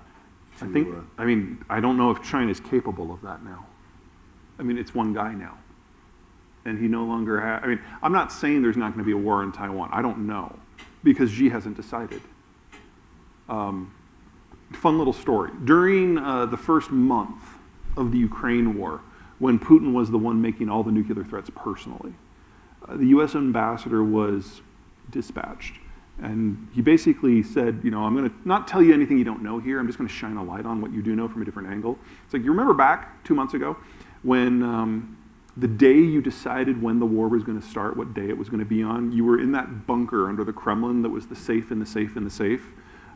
S3: don't know if China's capable of that now. It's one guy now. And he no longer has, I'm not saying there's not going to be a war in Taiwan. I don't know, because Xi hasn't decided. Fun little story. During the first month of the Ukraine war, when Putin was the one making all the nuclear threats personally, the US ambassador was dispatched. And he basically said, I'm going to not tell you anything you don't know here. I'm just going to shine a light on what you do know from a different angle. It's like, you remember back 2 months ago when the day you decided when the war was going to start, what day it was going to be on, you were in that bunker under the Kremlin that was the safe in the safe in the safe.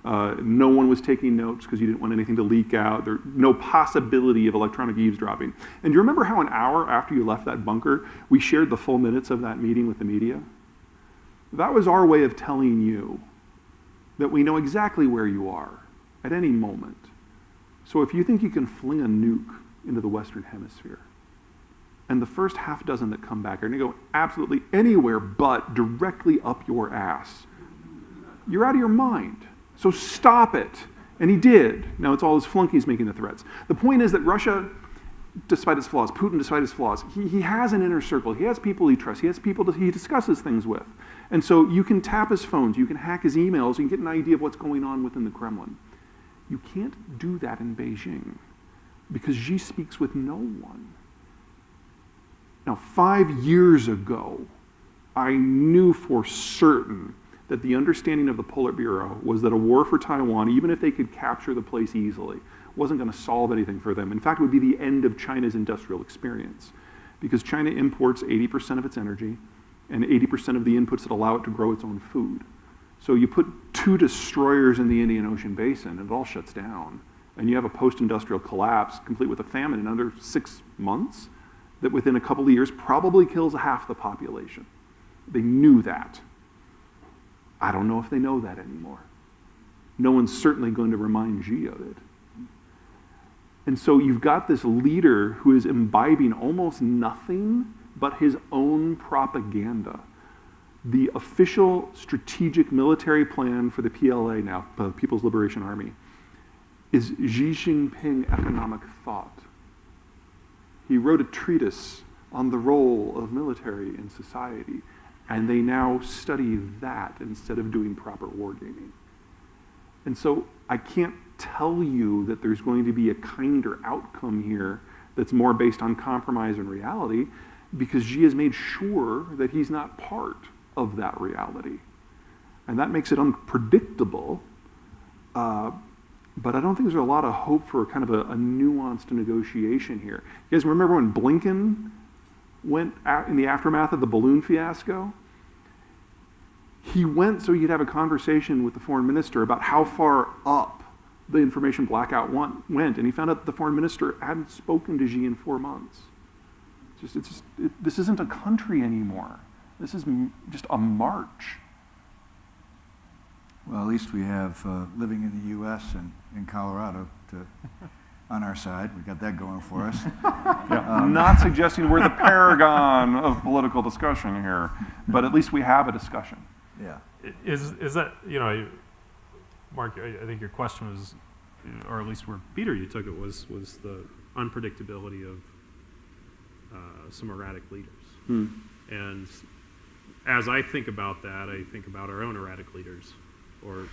S3: No one was taking notes because you didn't want anything to leak out. There no possibility of electronic eavesdropping. And do you remember how an hour after you left that bunker, we shared the full minutes of that meeting with the media? That was our way of telling you that we know exactly where you are at any moment. So if you think you can fling a nuke into the Western Hemisphere, and the first half dozen that come back are going to go absolutely anywhere but directly up your ass, you're out of your mind. So stop it. And he did. Now it's all his flunkies making the threats. The point is that Russia, despite its flaws, Putin, despite his flaws, he has an inner circle. He has people he trusts. He has people that he discusses things with. And so you can tap his phones. You can hack his emails. You can get an idea of what's going on within the Kremlin. You can't do that in Beijing because Xi speaks with no one. Now, 5 years ago, I knew for certain that the understanding of the Politburo was that a war for Taiwan, even if they could capture the place easily, wasn't going to solve anything for them. In fact, it would be the end of China's industrial experience, because China imports 80% of its energy and 80% of the inputs that allow it to grow its own food. So you put 2 destroyers in the Indian Ocean basin, and it all shuts down. And you have a post-industrial collapse, complete with a famine in under 6 months, that within a couple of years probably kills half the population. They knew that. I don't know if they know that anymore. No one's certainly going to remind Xi of it. And so you've got this leader who is imbibing almost nothing but his own propaganda. The official strategic military plan for the PLA now, the People's Liberation Army, is Xi Jinping economic thought. He wrote a treatise on the role of military in society, and they now study that instead of doing proper wargaming. And so I can't tell you that there's going to be a kinder outcome here that's more based on compromise and reality, because Xi has made sure that he's not part of that reality. And that makes it unpredictable. But I don't think there's a lot of hope for kind of a nuanced negotiation here. You guys remember when Blinken went out in the aftermath of the balloon fiasco? He went so he'd have a conversation with the foreign minister about how far up the information blackout went, and he found out that the foreign minister hadn't spoken to Xi in 4 months. This isn't a country anymore. This is just a march.
S5: Well, at least we have living in the U.S. and in Colorado on our side. We got that going for us.
S3: Not suggesting we're the paragon of political discussion here, but at least we have a discussion.
S5: Yeah.
S4: Is that, Mark, I think your question was, or at least where Peter, you took it, was the unpredictability of some erratic leaders. And as I think about that, I think about our own erratic leaders, or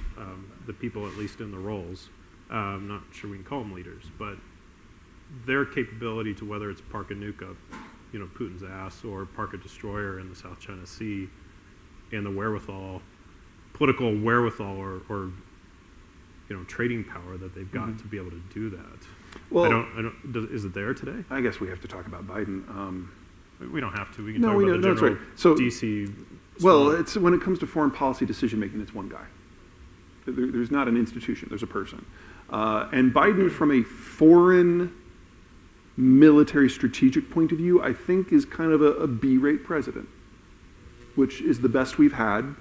S4: the people at least in the roles. I'm not sure we can call them leaders, but their capability to, whether it's park a nuke up, Putin's ass, or park a destroyer in the South China Sea, and the wherewithal, political wherewithal, or trading power that they've got to be able to do that.
S3: Well,
S4: is it there today?
S3: I guess we have to talk about Biden.
S4: We don't have to. We can talk about the general
S3: So,
S4: DC.
S3: Well, it's when it comes to foreign policy decision making, it's one guy. There's not an institution. There's a person. And Biden, from a foreign military strategic point of view, I think is kind of a B-rate president, which is the best we've had.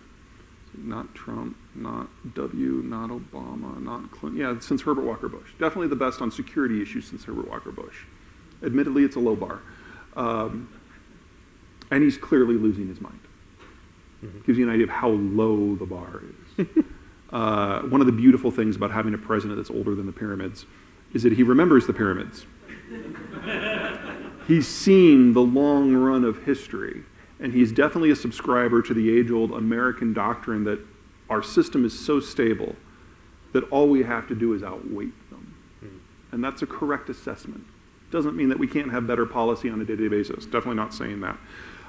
S3: Not Trump, not W, not Obama, not Clinton. Yeah, since Herbert Walker Bush. Definitely the best on security issues since Herbert Walker Bush. Admittedly, it's a low bar. And he's clearly losing his mind. Gives you an idea of how low the bar is. One of the beautiful things about having a president that's older than the pyramids is that he remembers the pyramids. He's seen the long run of history, and he's definitely a subscriber to the age-old American doctrine that our system is so stable that all we have to do is outweight them. And that's a correct assessment. Doesn't mean that we can't have better policy on a day-to-day basis. Definitely not saying that.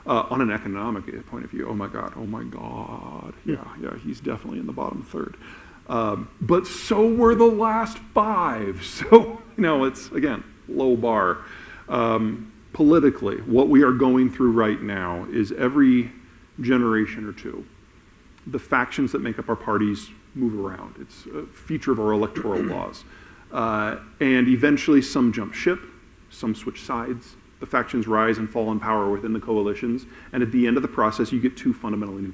S3: On an economic point of view, oh my God. Yeah, he's definitely in the bottom third. But so were the last 5. So, it's, again, low bar. Politically, what we are going through right now is every generation or two, the factions that make up our parties move around. It's a feature of our electoral laws. And eventually some jump ship, some switch sides. The factions rise and fall in power within the coalitions, and at the end of the process, you get 2 fundamentally new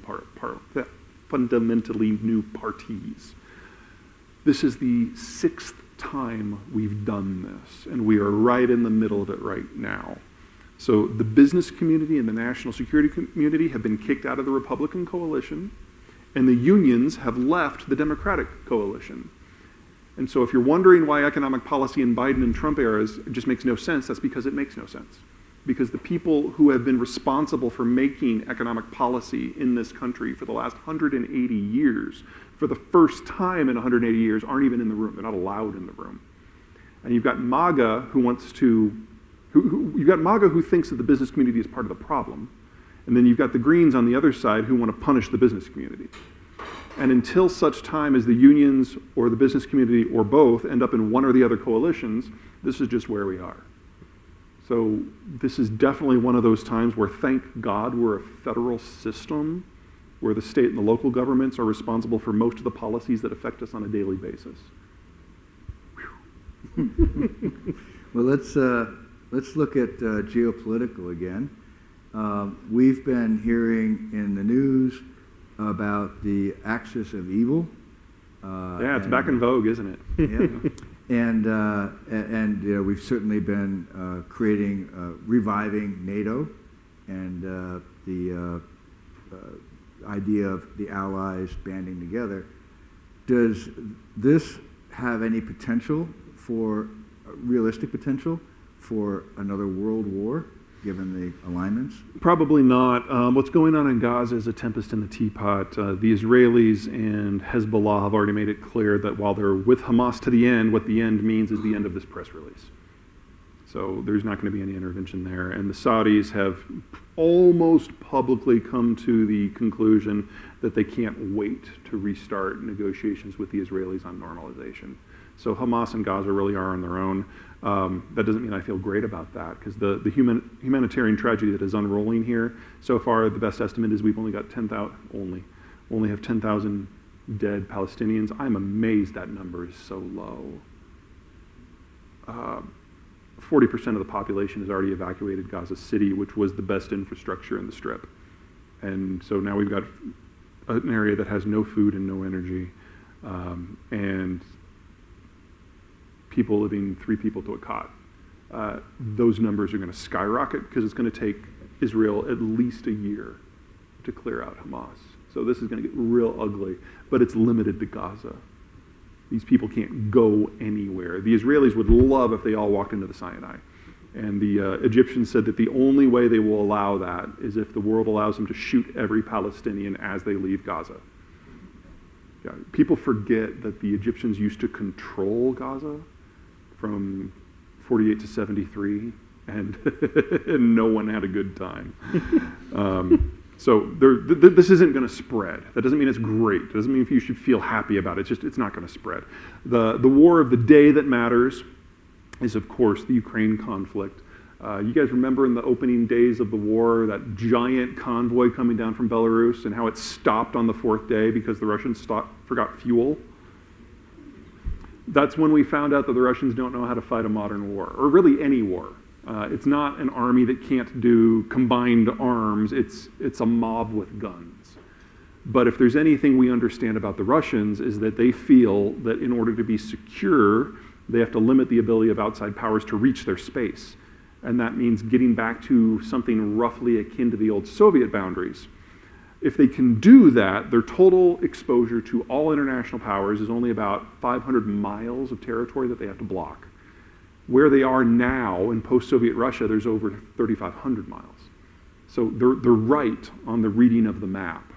S3: parties. This is the 6th time we've done this, and we are right in the middle of it right now. So the business community and the national security community have been kicked out of the Republican coalition, and the unions have left the Democratic coalition. And so if you're wondering why economic policy in Biden and Trump eras just makes no sense, that's because it makes no sense. Because the people who have been responsible for making economic policy in this country for the last 180 years, for the first time in 180 years, aren't even in the room. They're not allowed in the room. And you've got MAGA who thinks that the business community is part of the problem. And then you've got the Greens on the other side who want to punish the business community. And until such time as the unions or the business community or both end up in one or the other coalitions, this is just where we are. So this is definitely one of those times where, thank God, we're a federal system where the state and the local governments are responsible for most of the policies that affect us on a daily basis.
S5: Well, let's look at geopolitical again. We've been hearing in the news about the axis of evil.
S3: Yeah, it's back in vogue, isn't it?
S5: Yeah. And we've certainly been reviving NATO and the idea of the allies banding together. Does this have any realistic potential for another world war, given the alignments?
S3: Probably not. What's going on in Gaza is a tempest in the teapot. The Israelis and Hezbollah have already made it clear that while they're with Hamas to the end, what the end means is the end of this press release.
S6: So there's not going to be any intervention there. And the Saudis have almost publicly come to the conclusion that they can't wait to restart negotiations with the Israelis on normalization. So Hamas and Gaza really are on their own. That doesn't mean I feel great about that, because the humanitarian tragedy that is unrolling here, so far the best estimate is we've only got 10,000, only have 10,000 dead Palestinians. I'm amazed that number is so low. 40% of the population has already evacuated Gaza City, which was the best infrastructure in the Strip. And so now we've got an area that has no food and no energy, and people living 3 people to a cot. Those numbers are going to skyrocket because it's going to take Israel at least a year to clear out Hamas. So this is going to get real ugly, but it's limited to Gaza. These people can't go anywhere. The Israelis would love if they all walked into the Sinai. And the Egyptians said that the only way they will allow that is if the world allows them to shoot every Palestinian as they leave Gaza. Yeah, people forget that the Egyptians used to control Gaza from 48 to 73, and, and no one had a good time. So this isn't going to spread. That doesn't mean it's great. It doesn't mean if you should feel happy about it. It's just it's not going to spread. The war of the day that matters is, of course, the Ukraine conflict. You guys remember in the opening days of the war, that giant convoy coming down from Belarus and how it stopped on the 4th day because the Russians forgot fuel? That's when we found out that the Russians don't know how to fight a modern war, or really any war. It's not an army that can't do combined arms. It's a mob with guns. But if there's anything we understand about the Russians is that they feel that in order to be secure, they have to limit the ability of outside powers to reach their space. And that means getting back to something roughly akin to the old Soviet boundaries. If they can do that, their total exposure to all international powers is only about 500 miles of territory that they have to block. Where they are now in post-Soviet Russia, there's over 3,500 miles. So they're right on the reading of the map.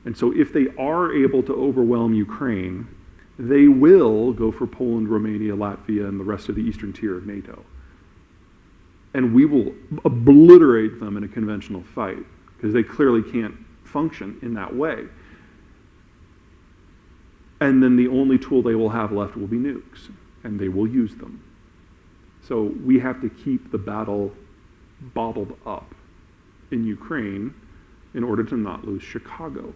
S6: And so if they are able to overwhelm Ukraine, they will go for Poland, Romania, Latvia, and the rest of the eastern tier of NATO. And we will obliterate them in a conventional fight, because they clearly can't function in that way. And then the only tool they will have left will be nukes, and they will use them. So we have to keep the battle bottled up in Ukraine in order to not lose Chicago.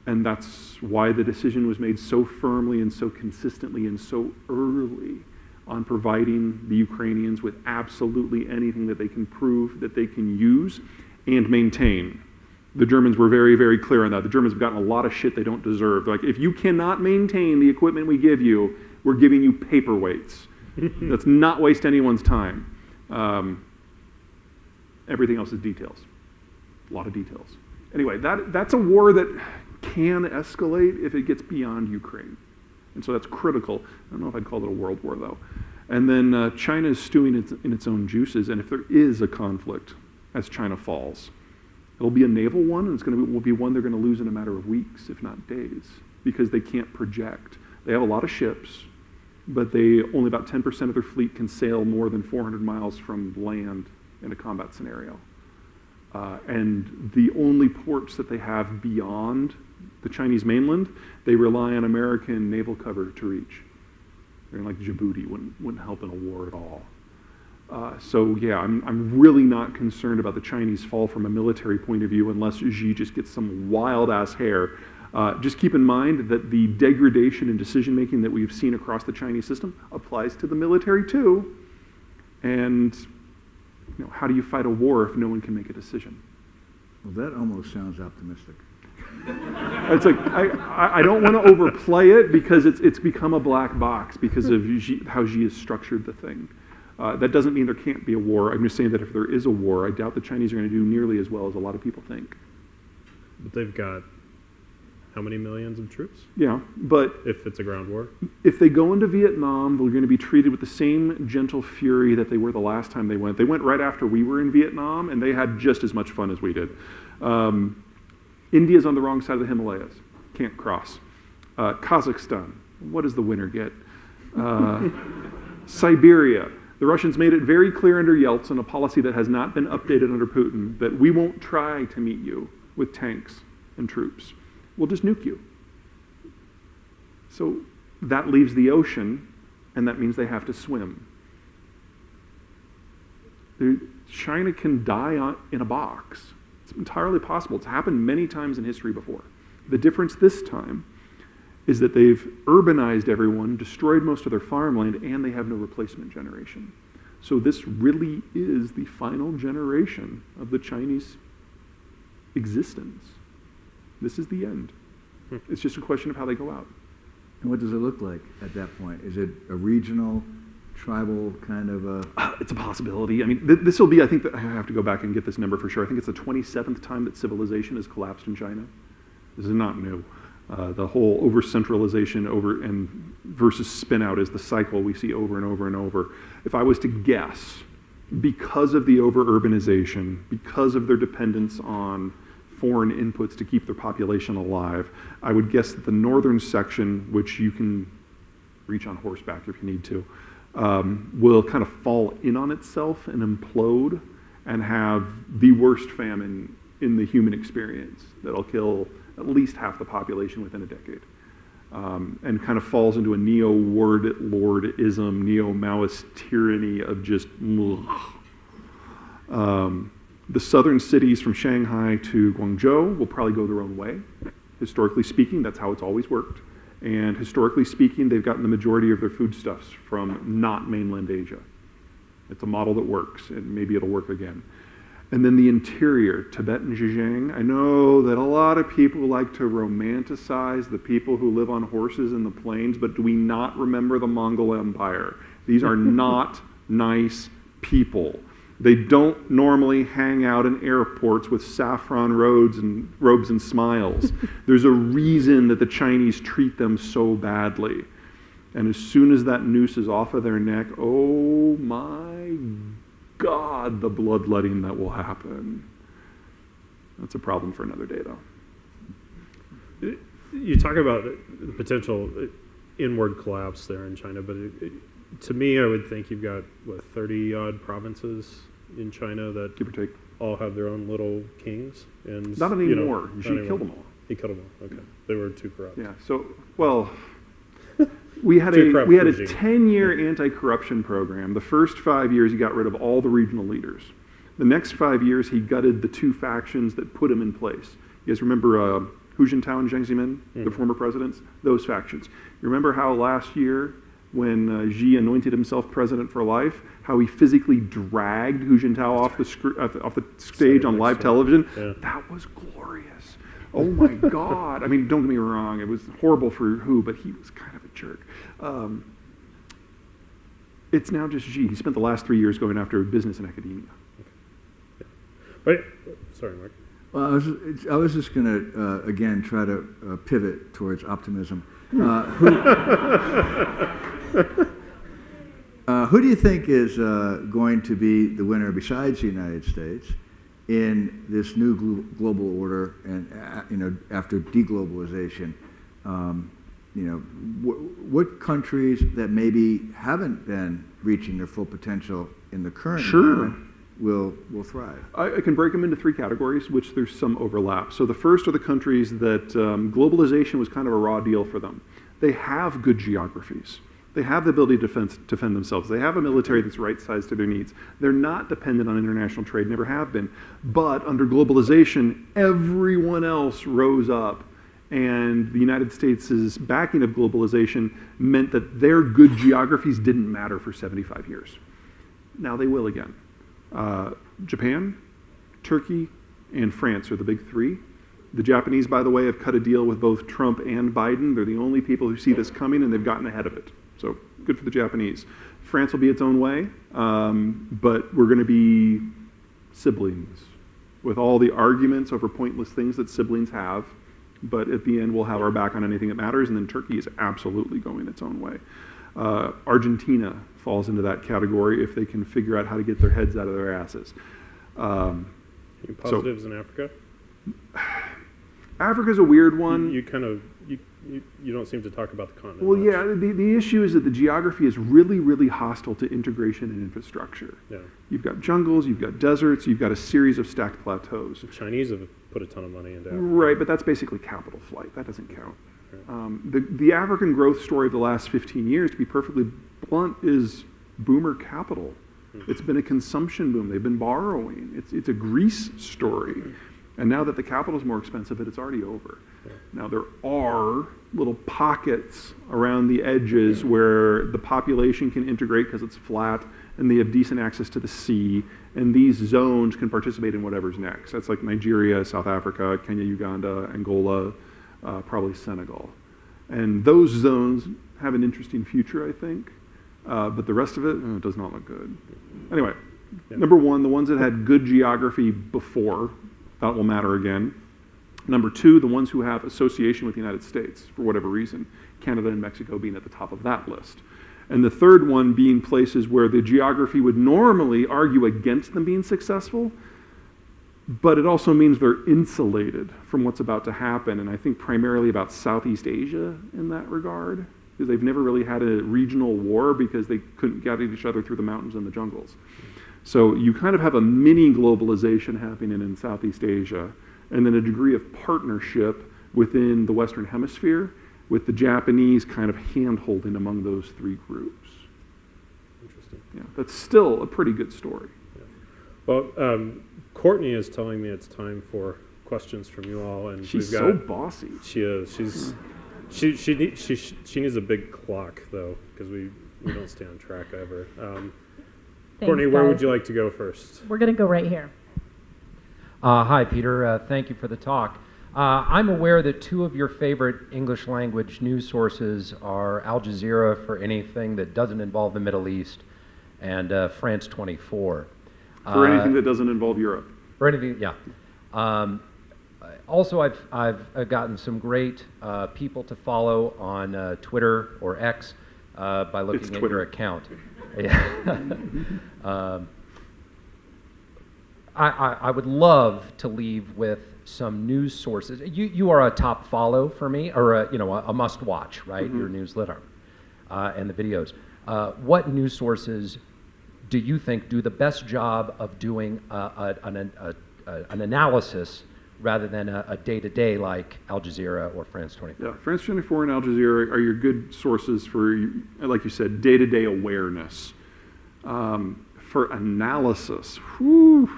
S6: And that's why the decision was made so firmly and so consistently and so early on providing the Ukrainians with absolutely anything that they can prove that they can use and maintain. The Germans were very, very clear on that. The Germans have gotten a lot of shit they don't deserve. Like, if you cannot maintain the equipment we give you, we're giving you paperweights. Let's not waste anyone's time. Everything else is details. A lot of details. Anyway, that's a war that can escalate if it gets beyond Ukraine. And so that's critical. I don't know if I'd call it a world war, though. And then China is stewing in its own juices, and if there is a conflict as China falls, it'll be a naval one, and will be one they're going to lose in a matter of weeks, if not days, because they can't project. They have a lot of ships, but only about 10% of their fleet can sail more than 400 miles from land in a combat scenario. And the only ports that they have beyond the Chinese mainland, they rely on American naval cover to reach. Like Djibouti wouldn't help in a war at all. So yeah, I'm really not concerned about the Chinese fall from a military point of view unless Xi just gets some wild-ass hair. Just keep in mind that the degradation in decision-making that we've seen across the Chinese system applies to the military too. And how do you fight a war if no one can make a decision?
S5: Well, that almost sounds optimistic.
S6: It's like, I don't want to overplay it because it's become a black box because of how Xi has structured the thing. That doesn't mean there can't be a war. I'm just saying that if there is a war, I doubt the Chinese are going to do nearly as well as a lot of people think.
S4: But they've got how many millions of troops?
S6: Yeah, but
S4: if it's a ground war?
S6: If they go into Vietnam, they're going to be treated with the same gentle fury that they were the last time they went. They went right after we were in Vietnam, and they had just as much fun as we did. India's on the wrong side of the Himalayas. Can't cross. Kazakhstan, what does the winner get? Siberia. The Russians made it very clear under Yeltsin, a policy that has not been updated under Putin, that we won't try to meet you with tanks and troops. We'll just nuke you. So that leaves the ocean, and that means they have to swim. China can die in a box. It's entirely possible. It's happened many times in history before. The difference this time is that they've urbanized everyone, destroyed most of their farmland, and they have no replacement generation. So this really is the final generation of the Chinese existence. This is the end. It's just a question of how they go out.
S5: And what does it look like at that point? Is it a regional, tribal kind of a...
S6: It's a possibility. I mean, this will be, I think, I have to go back and get this number for sure. I think it's the 27th time that civilization has collapsed in China. This is not new. The whole over-centralization versus spin-out is the cycle we see over and over and over. If I was to guess, because of the over-urbanization, because of their dependence on foreign inputs to keep their population alive, I would guess that the northern section, which you can reach on horseback if you need to, will kind of fall in on itself and implode and have the worst famine in the human experience that'll kill at least half the population within a decade, and kind of falls into a neo-warlordism, neo-Maoist tyranny of just the southern cities from Shanghai to Guangzhou will probably go their own way. Historically speaking, that's how it's always worked. And historically speaking, they've gotten the majority of their foodstuffs from not mainland Asia. It's a model that works, and maybe it'll work again. And then the interior, Tibet and Zhejiang. I know that a lot of people like to romanticize the people who live on horses in the plains, but do we not remember the Mongol Empire? These are not nice people. They don't normally hang out in airports with saffron robes and smiles. There's a reason that the Chinese treat them so badly. And as soon as that noose is off of their neck, oh my God, the bloodletting that will happen. That's a problem for another day, though.
S4: You talk about the potential inward collapse there in China, but to me, I would think you've got, 30-odd provinces in China that
S6: Give or take.
S4: all have their own little kings. And
S6: Not anymore. Xi killed them all.
S4: He killed them all. Okay, they were too corrupt.
S6: Yeah. So, well, we had a 10-year anti-corruption program. The first 5 years, he got rid of all the regional leaders. The next 5 years, he gutted the two factions that put him in place. You guys remember Hu Jintao and Jiang Zemin, the former presidents? Those factions. You remember how last year, when Xi anointed himself president for life, how he physically dragged Hu Jintao off the stage on live television? Yeah. That was glorious. Oh my God. I mean, don't get me wrong, it was horrible for Hu, but he was kind of a jerk. It's now just Xi. He spent the last 3 years going after business and academia.
S4: Wait, sorry, Mark.
S5: Well, I was just going to, again, try to pivot towards optimism. Who do you think is going to be the winner besides the United States in this new global order and after deglobalization? What countries that maybe haven't been reaching their full potential in the current environment will thrive?
S6: I can break them into three categories, which there's some overlap. So the first are the countries that globalization was kind of a raw deal for them. They have good geographies. They have the ability to defend themselves. They have a military that's right-sized to their needs. They're not dependent on international trade, never have been. But under globalization, everyone else rose up, and the United States' backing of globalization meant that their good geographies didn't matter for 75 years. Now they will again. Japan, Turkey, and France are the big three. The Japanese, by the way, have cut a deal with both Trump and Biden. They're the only people who see this coming, and they've gotten ahead of it. So good for the Japanese. France will be its own way, but we're going to be siblings with all the arguments over pointless things that siblings have. But at the end, we'll have our back on anything that matters, and then Turkey is absolutely going its own way. Argentina falls into that category if they can figure out how to get their heads out of their asses.
S4: Any positives in Africa?
S6: Africa's a weird one.
S4: You don't seem to talk about the continent
S6: Well,
S4: much.
S6: yeah, the issue is that the geography is really, really hostile to integration and infrastructure.
S4: Yeah.
S6: You've got jungles, you've got deserts, you've got a series of stacked plateaus.
S4: The Chinese have put a ton of money into Africa.
S6: Right, but that's basically capital flight. That doesn't count. The African growth story of the last 15 years, to be perfectly blunt, is boomer capital. It's been a consumption boom. They've been borrowing. It's a Greece story. And now that the capital is more expensive, it's already over. Now, there are little pockets around the edges where the population can integrate because it's flat and they have decent access to the sea, and these zones can participate in whatever's next. That's like Nigeria, South Africa, Kenya, Uganda, Angola, probably Senegal. And those zones have an interesting future, I think, but the rest of it does not look good. Anyway, number one, the ones that had good geography before, that will matter again. Number two, the ones who have association with the United States for whatever reason, Canada and Mexico being at the top of that list. And the third one being places where the geography would normally argue against them being successful, but it also means they're insulated from what's about to happen. And I think primarily about Southeast Asia in that regard, because they've never really had a regional war because they couldn't get at each other through the mountains and the jungles. So you kind of have a mini globalization happening in Southeast Asia, and then a degree of partnership within the Western Hemisphere, with the Japanese kind of hand-holding among those three groups.
S4: Interesting.
S6: Yeah, that's still a pretty good story.
S4: Yeah. Well, Courtney is telling me it's time for questions from you all, and
S6: She's
S4: we've
S6: so
S4: got,
S6: bossy.
S4: She is. She needs a big clock though, because we don't stay on track ever. Courtney, where would you like to go first?
S7: We're going to go right here.
S8: Hi, Peter. Thank you for the talk. I'm aware that two of your favorite English language news sources are Al Jazeera for anything that doesn't involve the Middle East and France 24.
S6: For anything that doesn't involve Europe.
S8: For anything, yeah. Also, I've gotten some great people to follow on Twitter or X by looking at your account. I would love to leave with some news sources. You are a top follow for me, or a must watch, right? Your newsletter and the videos. What news sources do you think do the best job of doing an analysis rather than a day-to-day like Al Jazeera or France 24?
S6: Yeah, France 24 and Al Jazeera are your good sources for, like you said, day-to-day awareness. For analysis, whew.
S8: Or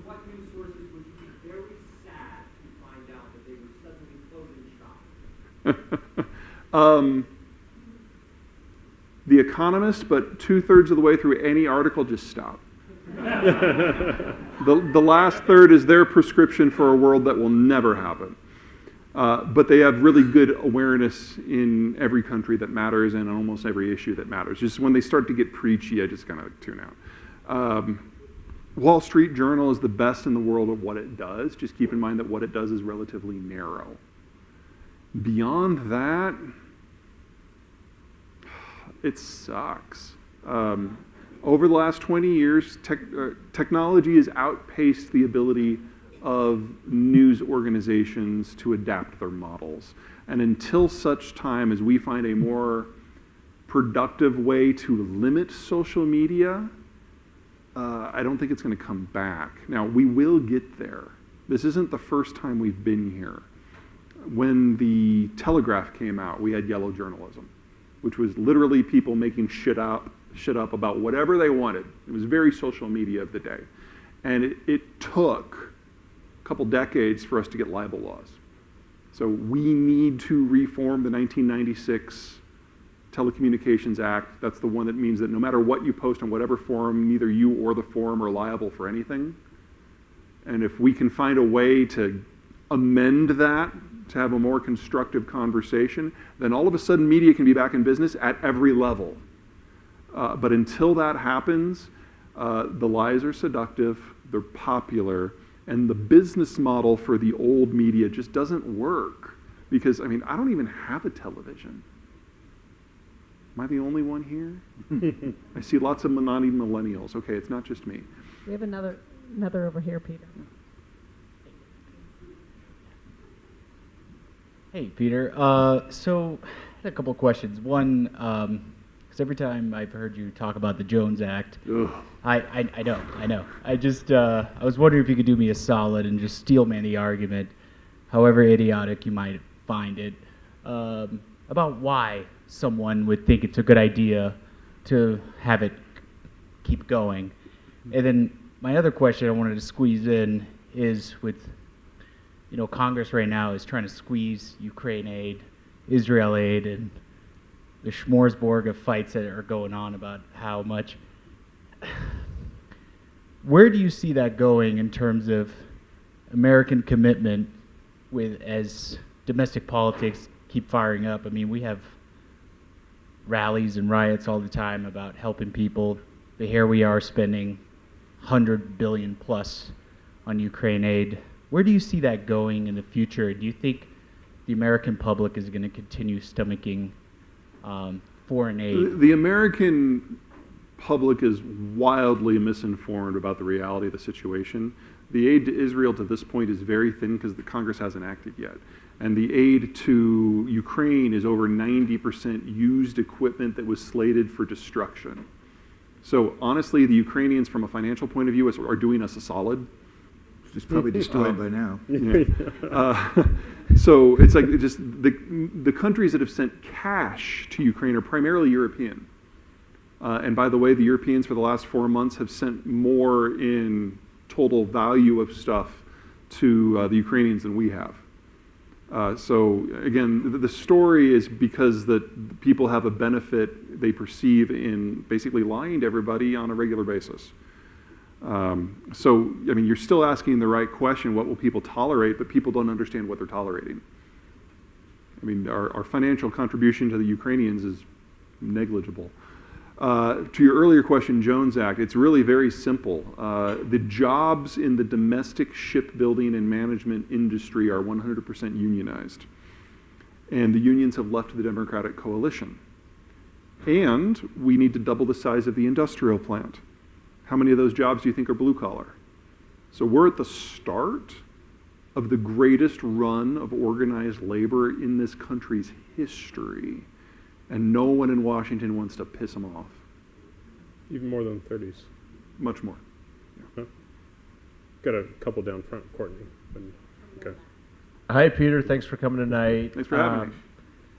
S8: what news sources would you be very sad to find out that they were suddenly closing shop?
S6: The Economist, but 2/3 of the way through any article, just stop. The last third is their prescription for a world that will never happen. But they have really good awareness in every country that matters and on almost every issue that matters. Just when they start to get preachy, I just kind of tune out. Wall Street Journal is the best in the world at what it does. Just keep in mind that what it does is relatively narrow. Beyond that, it sucks. Over the last 20 years, technology has outpaced the ability of news organizations to adapt their models. And until such time as we find a more productive way to limit social media, I don't think it's going to come back. Now, we will get there. This isn't the first time we've been here. When the Telegraph came out, we had yellow journalism, which was literally people making shit up about whatever they wanted. It was very social media of the day. And it took a couple decades for us to get libel laws. So we need to reform the 1996 Telecommunications Act. That's the one that means that no matter what you post on whatever forum, neither you or the forum are liable for anything. And if we can find a way to amend that to have a more constructive conversation, then all of a sudden media can be back in business at every level. But until that happens, the lies are seductive, they're popular, and the business model for the old media just doesn't work. Because, I don't even have a television. Am I the only one here? I see lots of naughty millennials. Okay, it's not just me.
S7: We have another over here, Peter. Hey, Peter. So, I had a couple of questions. One, because every time I've heard you talk about the Jones Act,
S6: Ugh.
S7: I know. I was wondering if you could do me a solid and just steelman the argument, however idiotic you might find it, about why someone would think it's a good idea to have it keep going. And then my other question I wanted to squeeze in is with, Congress right now is trying to squeeze Ukraine aid, Israel aid, and the smorgasbord of fights that are going on about how much. Where do you see that going in terms of American commitment with as domestic politics keep firing up? I mean, we have rallies and riots all the time about helping people. But here we are spending $100 billion plus on Ukraine aid. Where do you see that going in the future? Do you think the American public is going to continue stomaching foreign aid?
S6: The American public is wildly misinformed about the reality of the situation. The aid to Israel to this point is very thin because the Congress hasn't acted yet. And the aid to Ukraine is over 90% used equipment that was slated for destruction. So honestly, the Ukrainians, from a financial point of view, are doing us a solid.
S5: It's probably destroyed by now.
S6: Yeah. So it's like just the countries that have sent cash to Ukraine are primarily European. And by the way, the Europeans for the last 4 months have sent more in total value of stuff to the Ukrainians than we have. So again, the story is because that people have a benefit they perceive in basically lying to everybody on a regular basis. So, I mean, you're still asking the right question, what will people tolerate, but people don't understand what they're tolerating. I mean, our financial contribution to the Ukrainians is negligible. To your earlier question, Jones Act, it's really very simple. The jobs in the domestic shipbuilding and management industry are 100% unionized. And the unions have left the Democratic coalition. And we need to double the size of the industrial plant. How many of those jobs do you think are blue collar? So we're at the start of the greatest run of organized labor in this country's history. And no one in Washington wants to piss them off.
S4: Even more than 30s.
S6: Much more.
S4: Huh? Got a couple down front, Courtney. Okay.
S9: Hi, Peter. Thanks for coming tonight.
S6: Thanks for having me.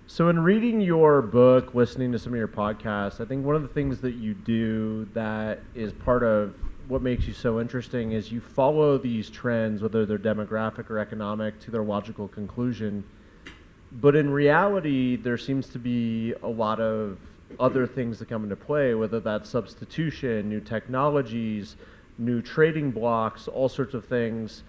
S9: So in reading your book, listening to some of your podcasts, I think one of the things that you do that is part of what makes you so interesting is you follow these trends, whether they're demographic or economic, to their logical conclusion. But in reality, there seems to be a lot of other things that come into play, whether that's substitution, new technologies, new trading blocks, all sorts of things.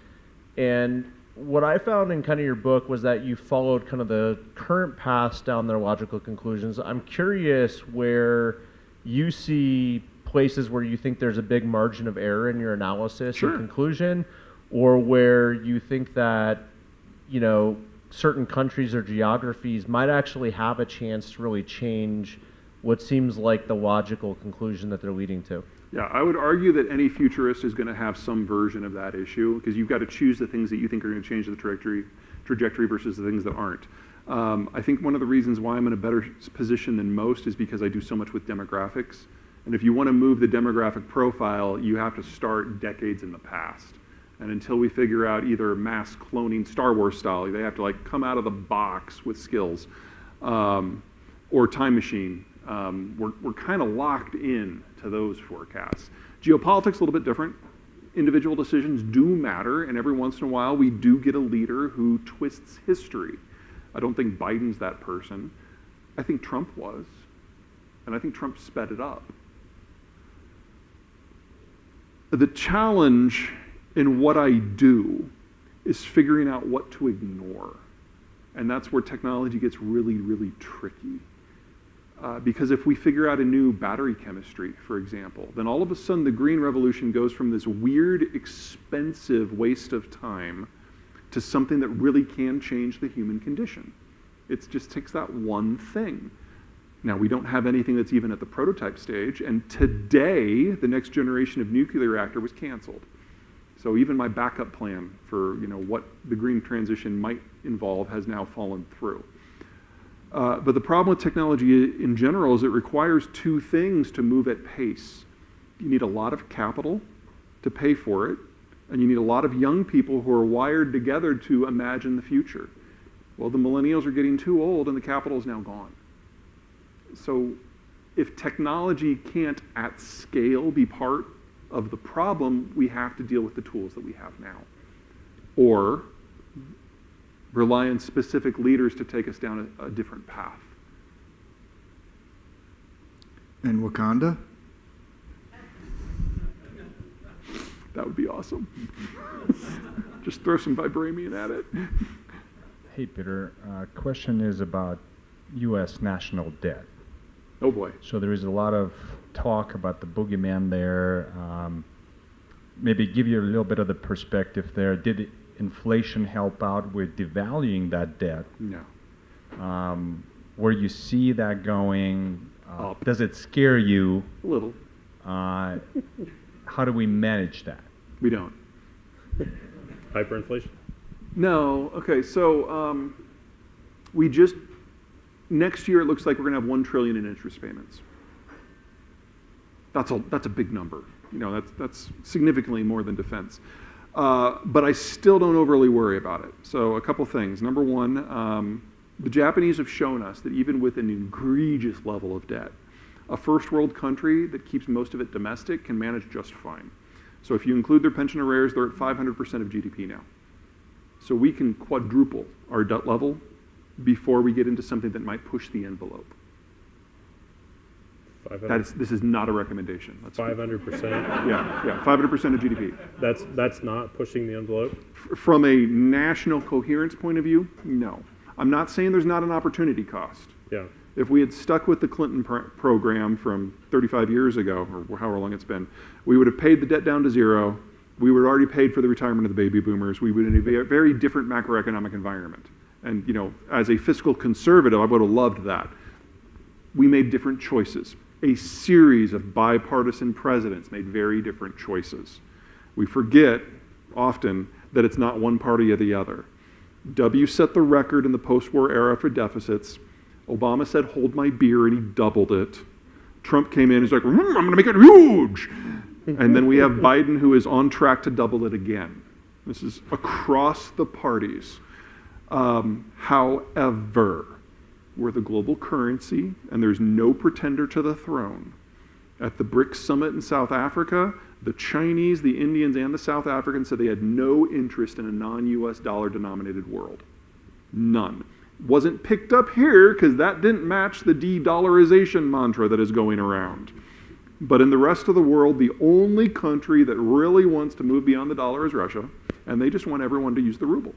S9: And what I found in kind of your book was that you followed kind of the current paths down their logical conclusions. I'm curious where you see places where you think there's a big margin of error in your analysis
S6: Sure.
S9: and conclusion, or where you think that, certain countries or geographies might actually have a chance to really change what seems like the logical conclusion that they're leading to.
S6: Yeah, I would argue that any futurist is going to have some version of that issue because you've got to choose the things that you think are going to change the trajectory versus the things that aren't. I think one of the reasons why I'm in a better position than most is because I do so much with demographics. And if you want to move the demographic profile, you have to start decades in the past. And until we figure out either mass cloning Star Wars style, they have to come out of the box with skills, or time machine. We're kind of locked in to those forecasts. Geopolitics a little bit different. Individual decisions do matter, and every once in a while we do get a leader who twists history. I don't think Biden's that person. I think Trump was, and I think Trump sped it up. The challenge in what I do is figuring out what to ignore. And that's where technology gets really, really tricky. Because if we figure out a new battery chemistry, for example, then all of a sudden the green revolution goes from this weird, expensive waste of time to something that really can change the human condition. It just takes that one thing. Now, we don't have anything that's even at the prototype stage, and today, the next generation of nuclear reactor was canceled. So even my backup plan for what the green transition might involve has now fallen through. But the problem with technology in general is it requires two things to move at pace. You need a lot of capital to pay for it, and you need a lot of young people who are wired together to imagine the future. Well, the millennials are getting too old and the capital is now gone. So if technology can't at scale be part of the problem, we have to deal with the tools that we have now. Or rely on specific leaders to take us down a different path.
S5: And Wakanda?
S6: That would be awesome. Just throw some vibranium at it.
S10: Hey, Peter. Question is about U.S. national debt.
S6: Oh boy.
S10: So there is a lot of talk about the boogeyman there. Maybe give you a little bit of the perspective there. Did inflation help out with devaluing that debt?
S6: No.
S10: Where you see that going?
S6: Up.
S10: Does it scare you?
S6: A little.
S10: How do we manage that?
S6: We don't.
S4: Hyperinflation?
S6: No. Okay, so next year it looks like we're going to have $1 trillion in interest payments. That's a big number. That's significantly more than defense. But I still don't overly worry about it. So a couple things. Number one, the Japanese have shown us that even with an egregious level of debt, a first world country that keeps most of it domestic can manage just fine. So if you include their pension arrears, they're at 500% of GDP now. So we can quadruple our debt level before we get into something that might push the envelope. This is not a recommendation.
S4: 500%?
S6: Yeah, 500% of GDP.
S4: That's not pushing the envelope?
S6: From a national coherence point of view, no. I'm not saying there's not an opportunity cost.
S4: Yeah.
S6: If we had stuck with the Clinton program from 35 years ago, or however long it's been, we would have paid the debt down to zero. We would have already paid for the retirement of the baby boomers. We would be in a very different macroeconomic environment. And as a fiscal conservative, I would have loved that. We made different choices. A series of bipartisan presidents made very different choices. We forget often that it's not one party or the other. W set the record in the post-war era for deficits. Obama said, hold my beer, and he doubled it. Trump came in and he's like, I'm going to make it huge. And then we have Biden, who is on track to double it again. This is across the parties. However, we're the global currency, and there's no pretender to the throne. At the BRICS summit in South Africa, the Chinese, the Indians, and the South Africans said they had no interest in a non-US dollar-denominated world. None. Wasn't picked up here because that didn't match the de-dollarization mantra that is going around. But in the rest of the world, the only country that really wants to move beyond the dollar is Russia, and they just want everyone to use the ruble.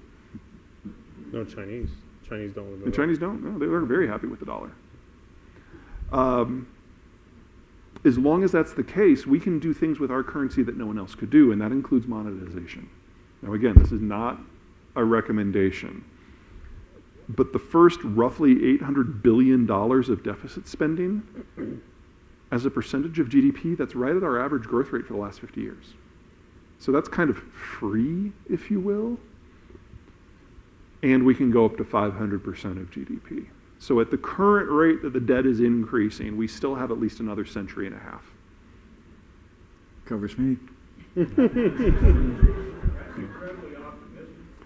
S4: No, Chinese. Chinese don't want to.
S6: The Chinese don't? No, they're very happy with the dollar. As long as that's the case, we can do things with our currency that no one else could do, and that includes monetization. Now again, this is not a recommendation. But the first roughly $800 billion of deficit spending, as a percentage of GDP, that's right at our average growth rate for the last 50 years. So that's kind of free, if you will. And we can go up to 500% of GDP. So at the current rate that the debt is increasing, we still have at least another century and a half.
S5: Covers me.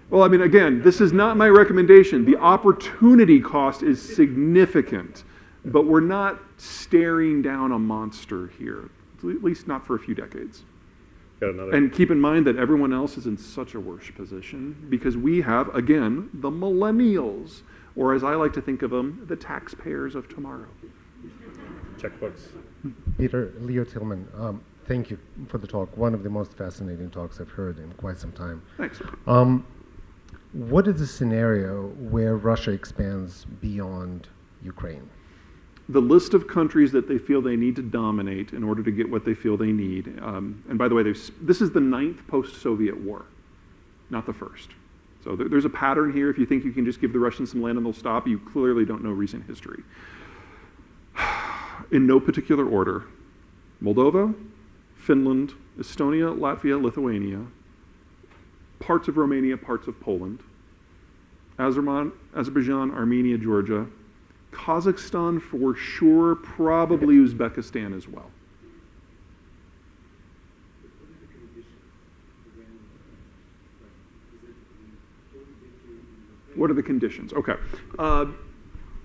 S6: Well, I mean, again, this is not my recommendation. The opportunity cost is significant, but we're not staring down a monster here, at least not for a few decades. And keep in mind that everyone else is in such a worse position because we have, again, the millennials, or as I like to think of them, the taxpayers of tomorrow.
S4: Checkbooks.
S11: Peter, Leo Tillman, thank you for the talk. One of the most fascinating talks I've heard in quite some time.
S6: Thanks.
S11: What is the scenario where Russia expands beyond Ukraine?
S6: The list of countries that they feel they need to dominate in order to get what they feel they need. And by the way, this is the 9th post-Soviet war, not the first. So there's a pattern here. If you think you can just give the Russians some land and they'll stop, you clearly don't know recent history. In no particular order, Moldova, Finland, Estonia, Latvia, Lithuania, parts of Romania, parts of Poland, Azerbaijan, Armenia, Georgia, Kazakhstan for sure, probably Uzbekistan as well. What are the conditions? Okay.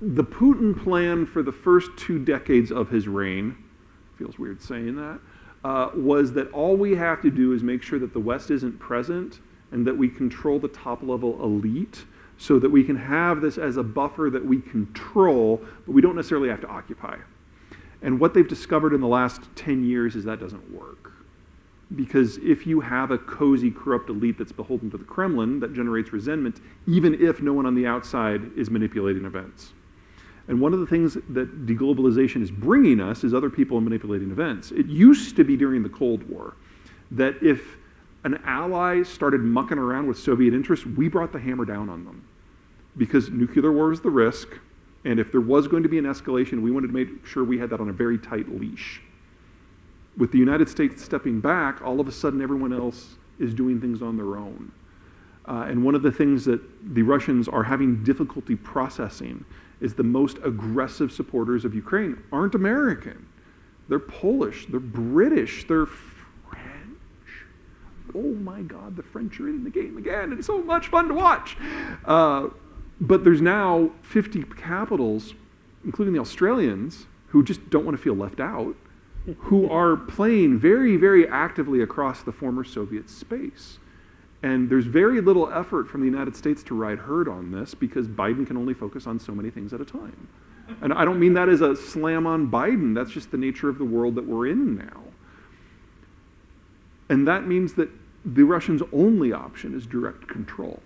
S6: The Putin plan for the first 2 decades of his reign, feels weird saying that, was that all we have to do is make sure that the West isn't present and that we control the top level elite so that we can have this as a buffer that we control, but we don't necessarily have to occupy. And what they've discovered in the last 10 years is that doesn't work. Because if you have a cozy, corrupt elite that's beholden to the Kremlin, that generates resentment, even if no one on the outside is manipulating events. And one of the things that deglobalization is bringing us is other people manipulating events. It used to be during the Cold War that if an ally started mucking around with Soviet interests, we brought the hammer down on them. Because nuclear war was the risk, and if there was going to be an escalation, we wanted to make sure we had that on a very tight leash. With the United States stepping back, all of a sudden everyone else is doing things on their own. And one of the things that the Russians are having difficulty processing is the most aggressive supporters of Ukraine aren't American. They're Polish, they're British, they're French. Oh my God, the French are in the game again. It's so much fun to watch. But there's now 50 capitals, including the Australians, who just don't want to feel left out, who are playing very, very actively across the former Soviet space. And there's very little effort from the United States to ride herd on this because Biden can only focus on so many things at a time. And I don't mean that as a slam on Biden. That's just the nature of the world that we're in now. And that means that the Russians' only option is direct control.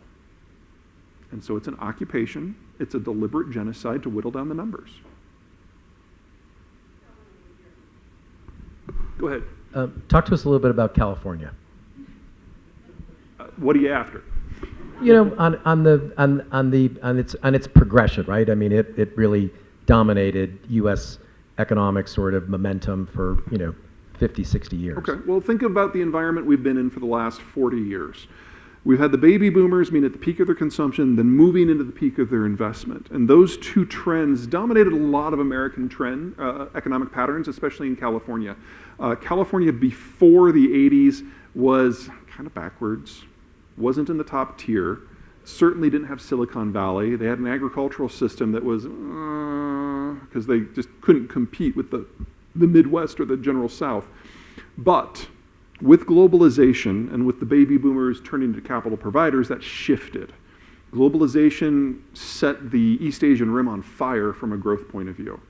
S6: And so it's an occupation. It's a deliberate genocide to whittle down the numbers. Go ahead.
S8: Talk to us a little bit about California.
S6: What are you after?
S8: You know, on its progression, right? I mean, it really dominated U.S. economic sort of momentum for 50, 60 years.
S6: Okay. Well, think about the environment we've been in for the last 40 years. We've had the baby boomers, at the peak of their consumption, then moving into the peak of their investment. And those two trends dominated a lot of American economic patterns, especially in California. California before the 80s was kind of backwards, wasn't in the top tier, certainly didn't have Silicon Valley. They had an agricultural system that was, because they just couldn't compete with the Midwest or the general South. But with globalization and with the baby boomers turning to capital providers, that shifted. Globalization set the East Asian Rim on fire from a growth point of view.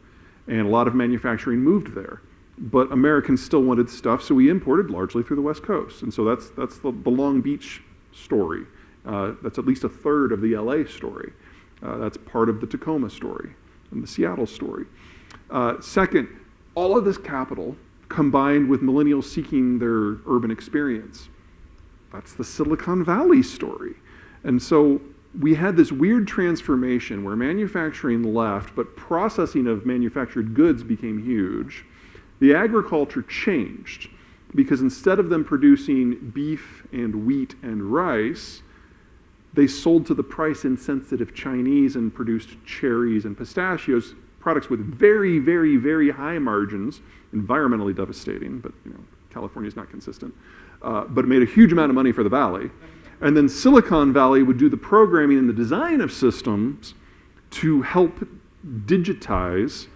S6: And a lot of manufacturing moved there. But Americans still wanted stuff, so we imported largely through the West Coast. And so that's the Long Beach story. That's at least a third of the LA story. That's part of the Tacoma story and the Seattle story. Second, all of this capital combined with millennials seeking their urban experience. That's the Silicon Valley story. And so we had this weird transformation where manufacturing left, but processing of manufactured goods became huge. The agriculture changed because instead of them producing beef and wheat and rice, they sold to the price-insensitive Chinese and produced cherries and pistachios, products with very, very, very high margins, environmentally devastating, but California's not consistent, but it made a huge amount of money for the valley. And then Silicon Valley would do the programming and the design of systems to help digitize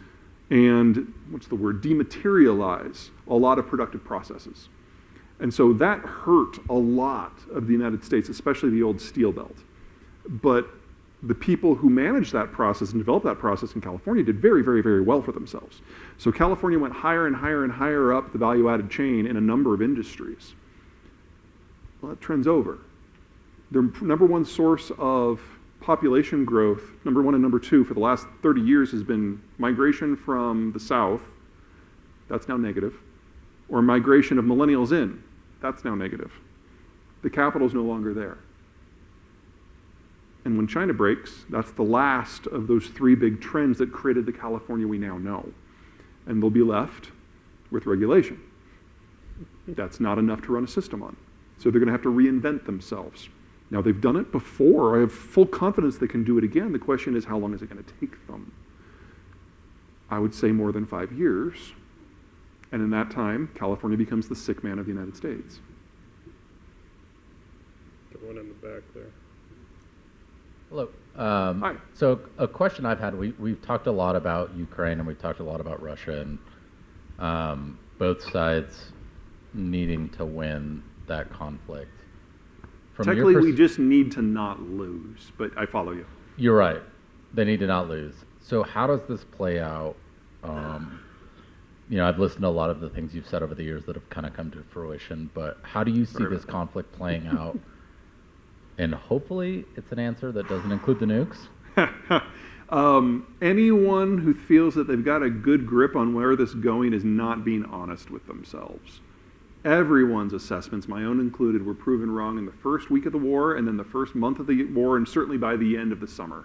S6: and, dematerialize a lot of productive processes. And so that hurt a lot of the United States, especially the old steel belt. But the people who managed that process and developed that process in California did very, very, very well for themselves. So California went higher and higher and higher up the value-added chain in a number of industries. Well, that trend's over. Their number one source of population growth, number one and number two for the last 30 years has been migration from the South, that's now negative, or migration of millennials in, that's now negative. The capital's no longer there. And when China breaks, that's the last of those three big trends that created the California we now know. And they'll be left with regulation. That's not enough to run a system on. So they're going to have to reinvent themselves. Now, they've done it before. I have full confidence they can do it again. The question is, how long is it going to take them? I would say more than 5 years. And in that time, California becomes the sick man of the United States.
S4: The one in the back there.
S12: Hello.
S6: Hi.
S12: So a question I've had, we've talked a lot about Ukraine and we've talked a lot about Russia and both sides needing to win that conflict. From your
S6: Technically, we just need to not lose, but I follow you.
S12: You're right. They need to not lose. So how does this play out? I've listened to a lot of the things you've said over the years that have kind of come to fruition, but how do you see this conflict playing out? And hopefully it's an answer that doesn't include the nukes.
S6: Anyone who feels that they've got a good grip on where this is going is not being honest with themselves. Everyone's assessments, my own included, were proven wrong in the first week of the war and then the first month of the war and certainly by the end of the summer.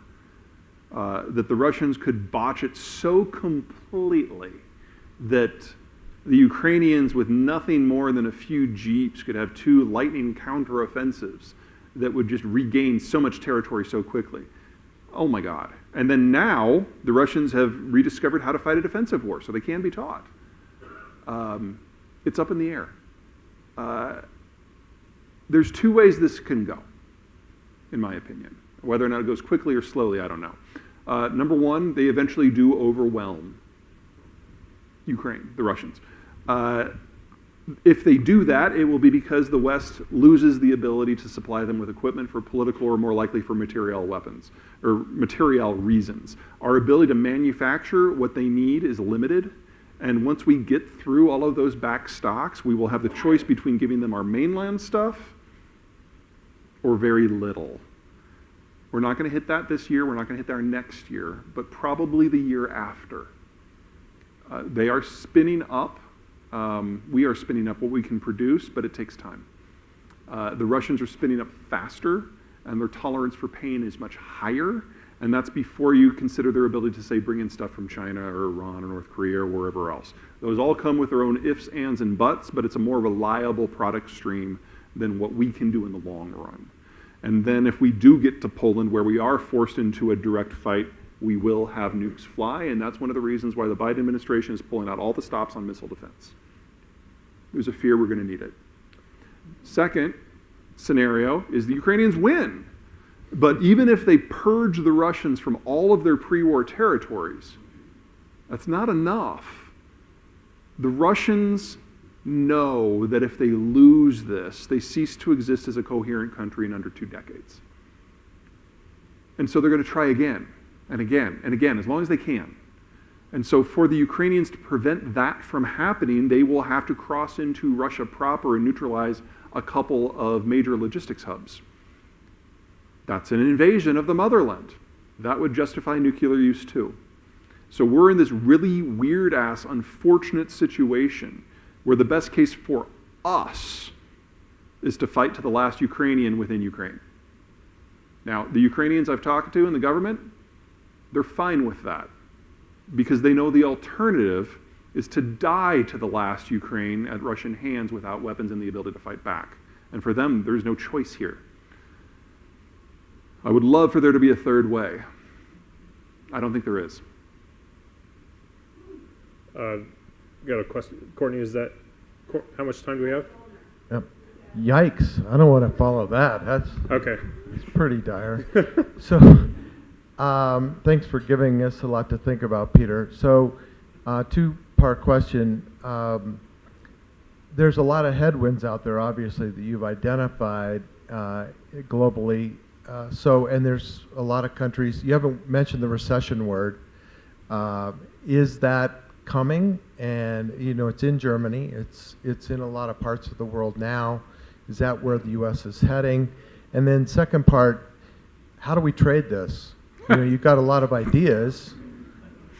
S6: That the Russians could botch it so completely that the Ukrainians, with nothing more than a few jeeps, could have 2 lightning counteroffensives that would just regain so much territory so quickly. Oh my God. And then now the Russians have rediscovered how to fight a defensive war, so they can be taught. It's up in the air. There's 2 ways this can go, in my opinion. Whether or not it goes quickly or slowly, I don't know. Number one, they eventually do overwhelm Ukraine, the Russians. If they do that, it will be because the West loses the ability to supply them with equipment for political or more likely for material weapons or material reasons. Our ability to manufacture what they need is limited. And once we get through all of those back stocks, we will have the choice between giving them our mainland stuff or very little. We're not going to hit that this year. We're not going to hit that next year, but probably the year after. They are spinning up. We are spinning up what we can produce, but it takes time. The Russians are spinning up faster, and their tolerance for pain is much higher, and that's before you consider their ability to, say, bring in stuff from China or Iran or North Korea or wherever else. Those all come with their own ifs, ands, and buts, but it's a more reliable product stream than what we can do in the long run. And then if we do get to Poland, where we are forced into a direct fight, we will have nukes fly, and that's one of the reasons why the Biden administration is pulling out all the stops on missile defense. There's a fear we're going to need it. Second scenario is the Ukrainians win. But even if they purge the Russians from all of their pre-war territories, that's not enough. The Russians know that if they lose this, they cease to exist as a coherent country in under 2 decades. And so they're going to try again and again and again, as long as they can. And so for the Ukrainians to prevent that from happening, they will have to cross into Russia proper and neutralize a couple of major logistics hubs. That's an invasion of the motherland. That would justify nuclear use too. So we're in this really weird-ass, unfortunate situation where the best case for us is to fight to the last Ukrainian within Ukraine. Now, the Ukrainians I've talked to in the government, they're fine with that because they know the alternative is to die to the last Ukraine at Russian hands without weapons and the ability to fight back. And for them, there's no choice here. I would love for there to be a third way. I don't think there is.
S4: Got a question. Courtney, how much time do we have?
S9: Yep. Yikes. I don't want to follow that. That's
S4: Okay.
S9: It's pretty dire. So thanks for giving us a lot to think about, Peter. So 2-part question. There's a lot of headwinds out there, obviously, that you've identified globally. And there's a lot of countries. You haven't mentioned the recession word. Is that coming? And it's in Germany. It's in a lot of parts of the world now. Is that where the U.S. is heading? And then second part, how do we trade this? You've got a lot of ideas.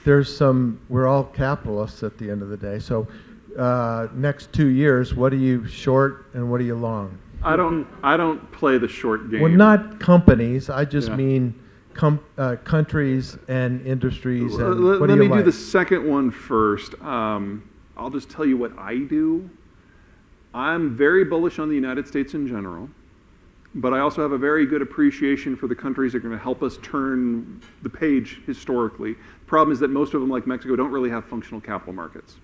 S9: We're all capitalists at the end of the day. So next 2 years, what are you short and what are you long?
S6: I don't play the short game.
S9: Well, not companies. I just mean countries and industries. And
S6: let me do the second one first. I'll just tell you what I do. I'm very bullish on the United States in general. but I also have a very good appreciation for the countries that are going to help us turn the page historically. The problem is that most of them, like Mexico, don't really have functional capital markets.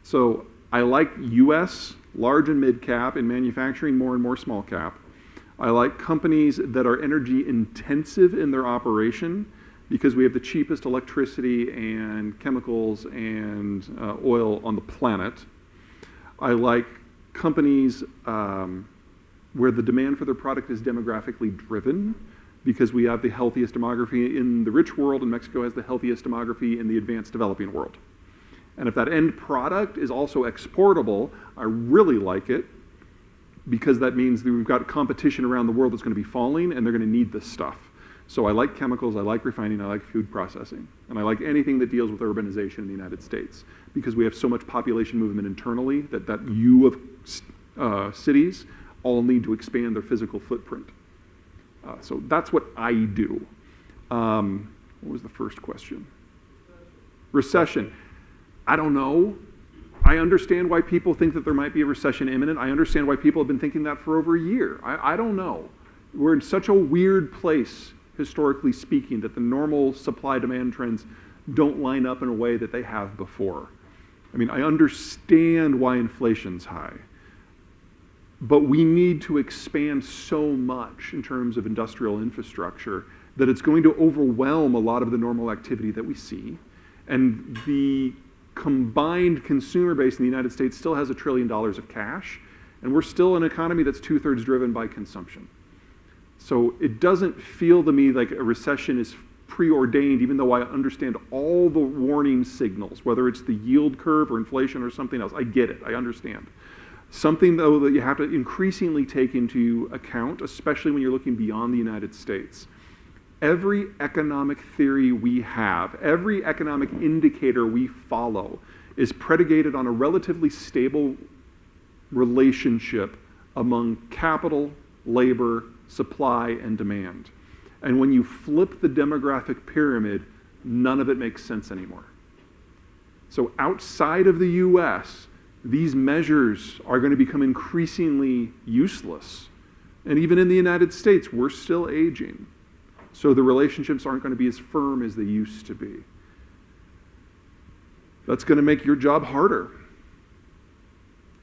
S6: So I like US, large and mid cap, in manufacturing, more and more small cap. I like companies that are energy intensive in their operation because we have the cheapest electricity and chemicals and oil on the planet. I like companies where the demand for their product is demographically driven because we have the healthiest demography in the rich world and Mexico has the healthiest demography in the advanced developing world. And if that end product is also exportable, I really like it because that means that we've got competition around the world that's going to be falling and they're going to need this stuff. So I like chemicals, I like refining, I like food processing, and I like anything that deals with urbanization in the United States because we have so much population movement internally that U of cities all need to expand their physical footprint. So that's what I do. What was the first question? Recession. I don't know. I understand why people think that there might be a recession imminent. I understand why people have been thinking that for over a year. I don't know. We're in such a weird place, historically speaking, that the normal supply-demand trends don't line up in a way that they have before. I mean, I understand why inflation's high. But we need to expand so much in terms of industrial infrastructure that it's going to overwhelm a lot of the normal activity that we see. And the combined consumer base in the United States still has $1 trillion of cash, and we're still an economy that's 2/3 driven by consumption. So it doesn't feel to me like a recession is preordained, even though I understand all the warning signals, whether it's the yield curve or inflation or something else. I get it, I understand. Something, though, that you have to increasingly take into account, especially when you're looking beyond the United States. Every economic theory we have, every economic indicator we follow is predicated on a relatively stable relationship among capital, labor, supply, and demand. And when you flip the demographic pyramid, none of it makes sense anymore. So outside of the US, these measures are going to become increasingly useless. And even in the United States, we're still aging. So the relationships aren't going to be as firm as they used to be. That's going to make your job harder.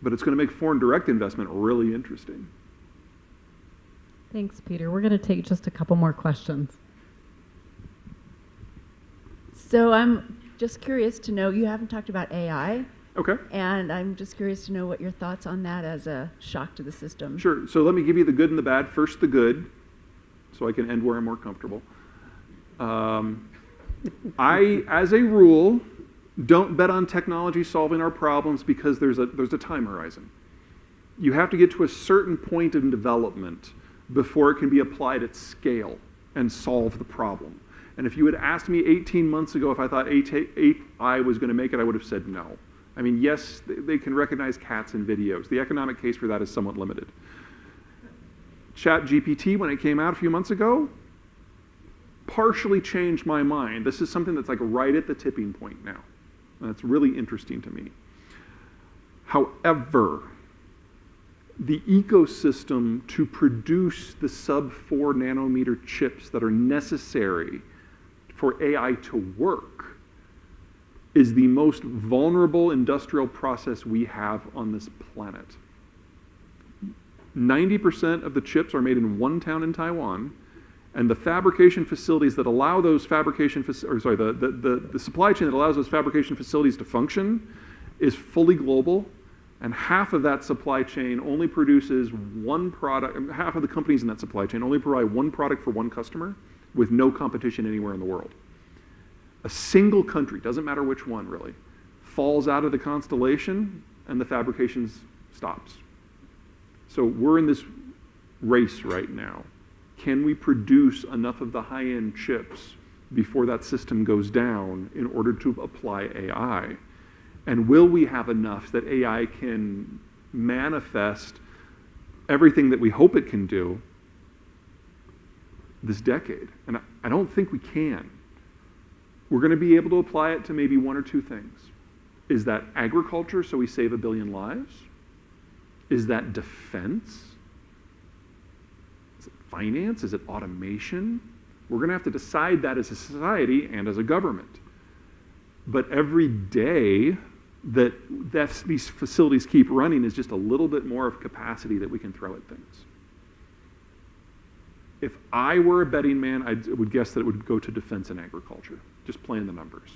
S6: But it's going to make foreign direct investment really interesting.
S13: Thanks, Peter. We're going to take just a couple more questions.
S14: So I'm just curious to know, you haven't talked about AI.
S6: Okay.
S14: And I'm just curious to know what your thoughts on that as a shock to the system.
S6: Sure. So let me give you the good and the bad. First, the good, so I can end where I'm more comfortable. I, as a rule, don't bet on technology solving our problems because there's a time horizon. You have to get to a certain point in development before it can be applied at scale and solve the problem. And if you had asked me 18 months ago if I thought AI was going to make it, I would have said no. I mean, yes, they can recognize cats in videos. The economic case for that is somewhat limited. ChatGPT, when it came out a few months ago, partially changed my mind. This is something that's like right at the tipping point now. And that's really interesting to me. However, the ecosystem to produce the sub-4 nanometer chips that are necessary for AI to work is the most vulnerable industrial process we have on this planet. 90% of the chips are made in one town in Taiwan, and the fabrication facilities that allow those the supply chain that allows those fabrication facilities to function is fully global, and half of that supply chain only produces one product, half of the companies in that supply chain only provide one product for one customer with no competition anywhere in the world. A single country, doesn't matter which one really, falls out of the constellation and the fabrication stops. So we're in this race right now. Can we produce enough of the high-end chips before that system goes down in order to apply AI? And will we have enough that AI can manifest everything that we hope it can do this decade? And I don't think we can. We're going to be able to apply it to maybe one or two things. Is that agriculture, so we save 1 billion lives? Is that defense? finance? Is it automation? We're going to have to decide that as a society and as a government. But every day that these facilities keep running is just a little bit more of capacity that we can throw at things. If I were a betting man, I would guess that it would go to defense and agriculture, just playing the numbers.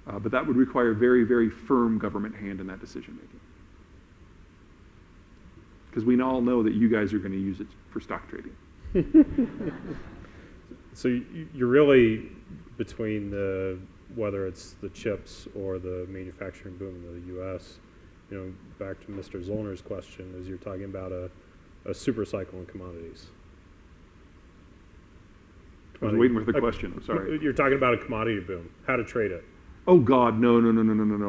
S6: But that would require very, very firm government hand in that decision making. Because we all know that you guys are going to use it for stock trading.
S4: So you're really between whether it's the chips or the manufacturing boom in the U.S., back to Mr. Zollner's question, is you're talking about a super cycle in commodities.
S6: I was waiting for the question, I'm sorry.
S4: You're talking about a commodity boom, how to trade it.
S6: Oh God, no.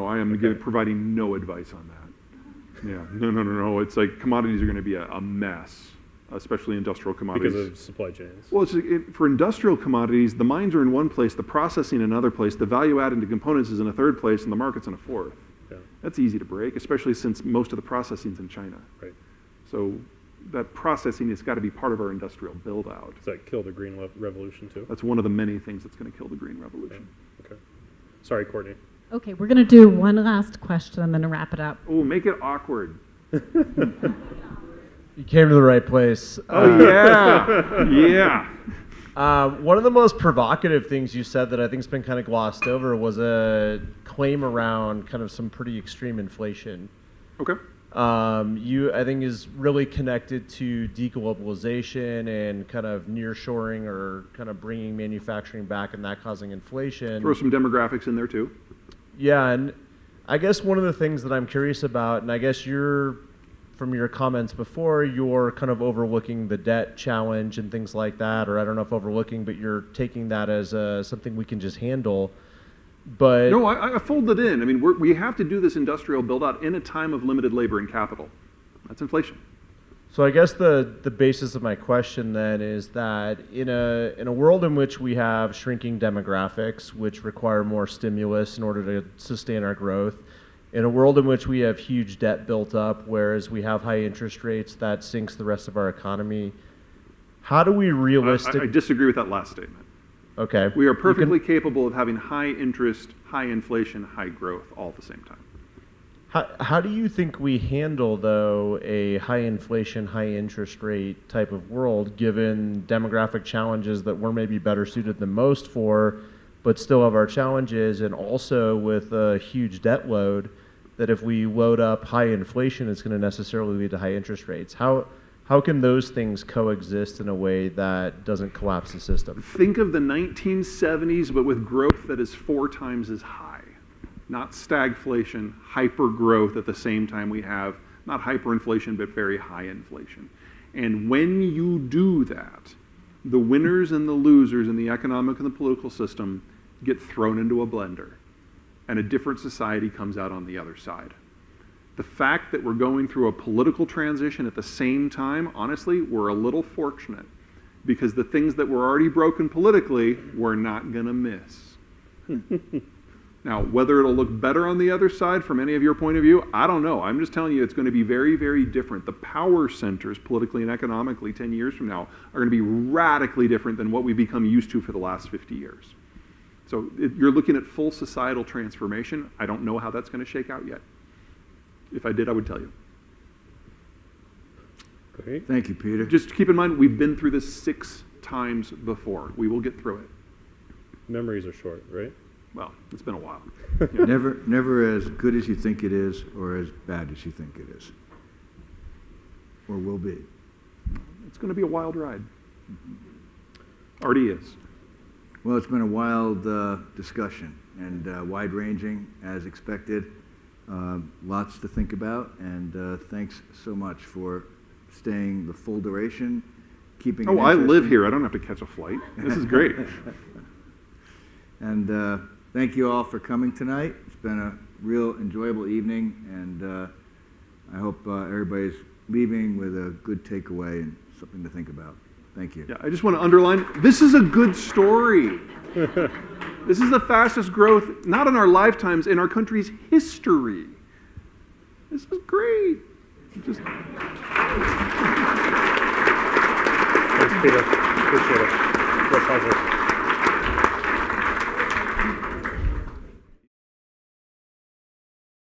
S6: I am providing no advice on that. Yeah, no. It's like commodities are going to be a mess, especially industrial commodities.
S4: Because of supply chains.
S6: Well, for industrial commodities, the mines are in one place, the processing in another place, the value add into components is in a third place, and the market's in a fourth.
S4: Yeah.
S6: That's easy to break, especially since most of the processing's in China.
S4: Right.
S6: So that processing has got to be part of our industrial build-out.
S4: Does that kill the green revolution too?
S6: That's one of the many things that's going to kill the green revolution.
S4: Okay. Sorry, Courtney.
S13: Okay, we're going to do one last question and then wrap it up.
S6: Oh, make it awkward.
S9: You came to the right place.
S6: Yeah.
S9: One of the most provocative things you said that I think has been kind of glossed over was a claim around kind of some pretty extreme inflation.
S6: Okay.
S9: I think is really connected to deglobalization and kind of nearshoring or kind of bringing manufacturing back and that causing inflation.
S6: Throw some demographics in there too.
S9: Yeah, and I guess one of the things that I'm curious about, and I guess from your comments before, you're kind of overlooking the debt challenge and things like that, or I don't know if overlooking, but you're taking that as something we can just handle. But
S6: no, I folded in. I mean, we have to do this industrial build-out in a time of limited labor and capital. That's inflation.
S9: So I guess the basis of my question then is that in a world in which we have shrinking demographics, which require more stimulus in order to sustain our growth, in a world in which we have huge debt built up, whereas we have high interest rates, that sinks the rest of our economy, how do we realistically...
S6: I disagree with that last statement.
S9: Okay.
S6: We are perfectly capable of having high interest, high inflation, high growth all at the same time.
S9: How do you think we handle, though, a high inflation, high interest rate type of world, given demographic challenges that we're maybe better suited than most for, but still have our challenges, and also with a huge debt load, that if we load up high inflation, it's going to necessarily lead to high interest rates? How can those things coexist in a way that doesn't collapse the system?
S6: Think of the 1970s, but with growth that is 4 times as high. Not stagflation, hyper growth at the same time we have, not hyperinflation, but very high inflation. And when you do that, the winners and the losers in the economic and the political system get thrown into a blender, and a different society comes out on the other side. The fact that we're going through a political transition at the same time, honestly, we're a little fortunate, because the things that were already broken politically, we're not going to miss. Now, whether it'll look better on the other side from any of your point of view, I don't know. I'm just telling you it's going to be very, very different. The power centers, politically and economically, 10 years from now, are going to be radically different than what we've become used to for the last 50 years. So you're looking at full societal transformation. I don't know how that's going to shake out yet. If I did, I would tell you.
S4: Great.
S5: Thank you, Peter.
S6: Just keep in mind, we've been through this 6 times before. We will get through it.
S4: Memories are short, right?
S6: Well, it's been a while.
S5: Yeah. Never as good as you think it is or as bad as you think it is. Or will be.
S6: It's going to be a wild ride. Already is.
S5: Well, it's been a wild discussion and wide-ranging, as expected. Lots to think about, and thanks so much for staying the full duration, keeping it
S6: I live
S5: interesting.
S6: here. I don't have to catch a flight. This is great.
S5: And thank you all for coming tonight. It's been a real enjoyable evening, and I hope everybody's leaving with a good takeaway and something to think about. Thank you.
S6: Yeah, I just want to underline, this is a good story. This is the fastest growth, not in our lifetimes, in our country's history. This is great.
S4: Peter. Appreciate it. Real pleasure.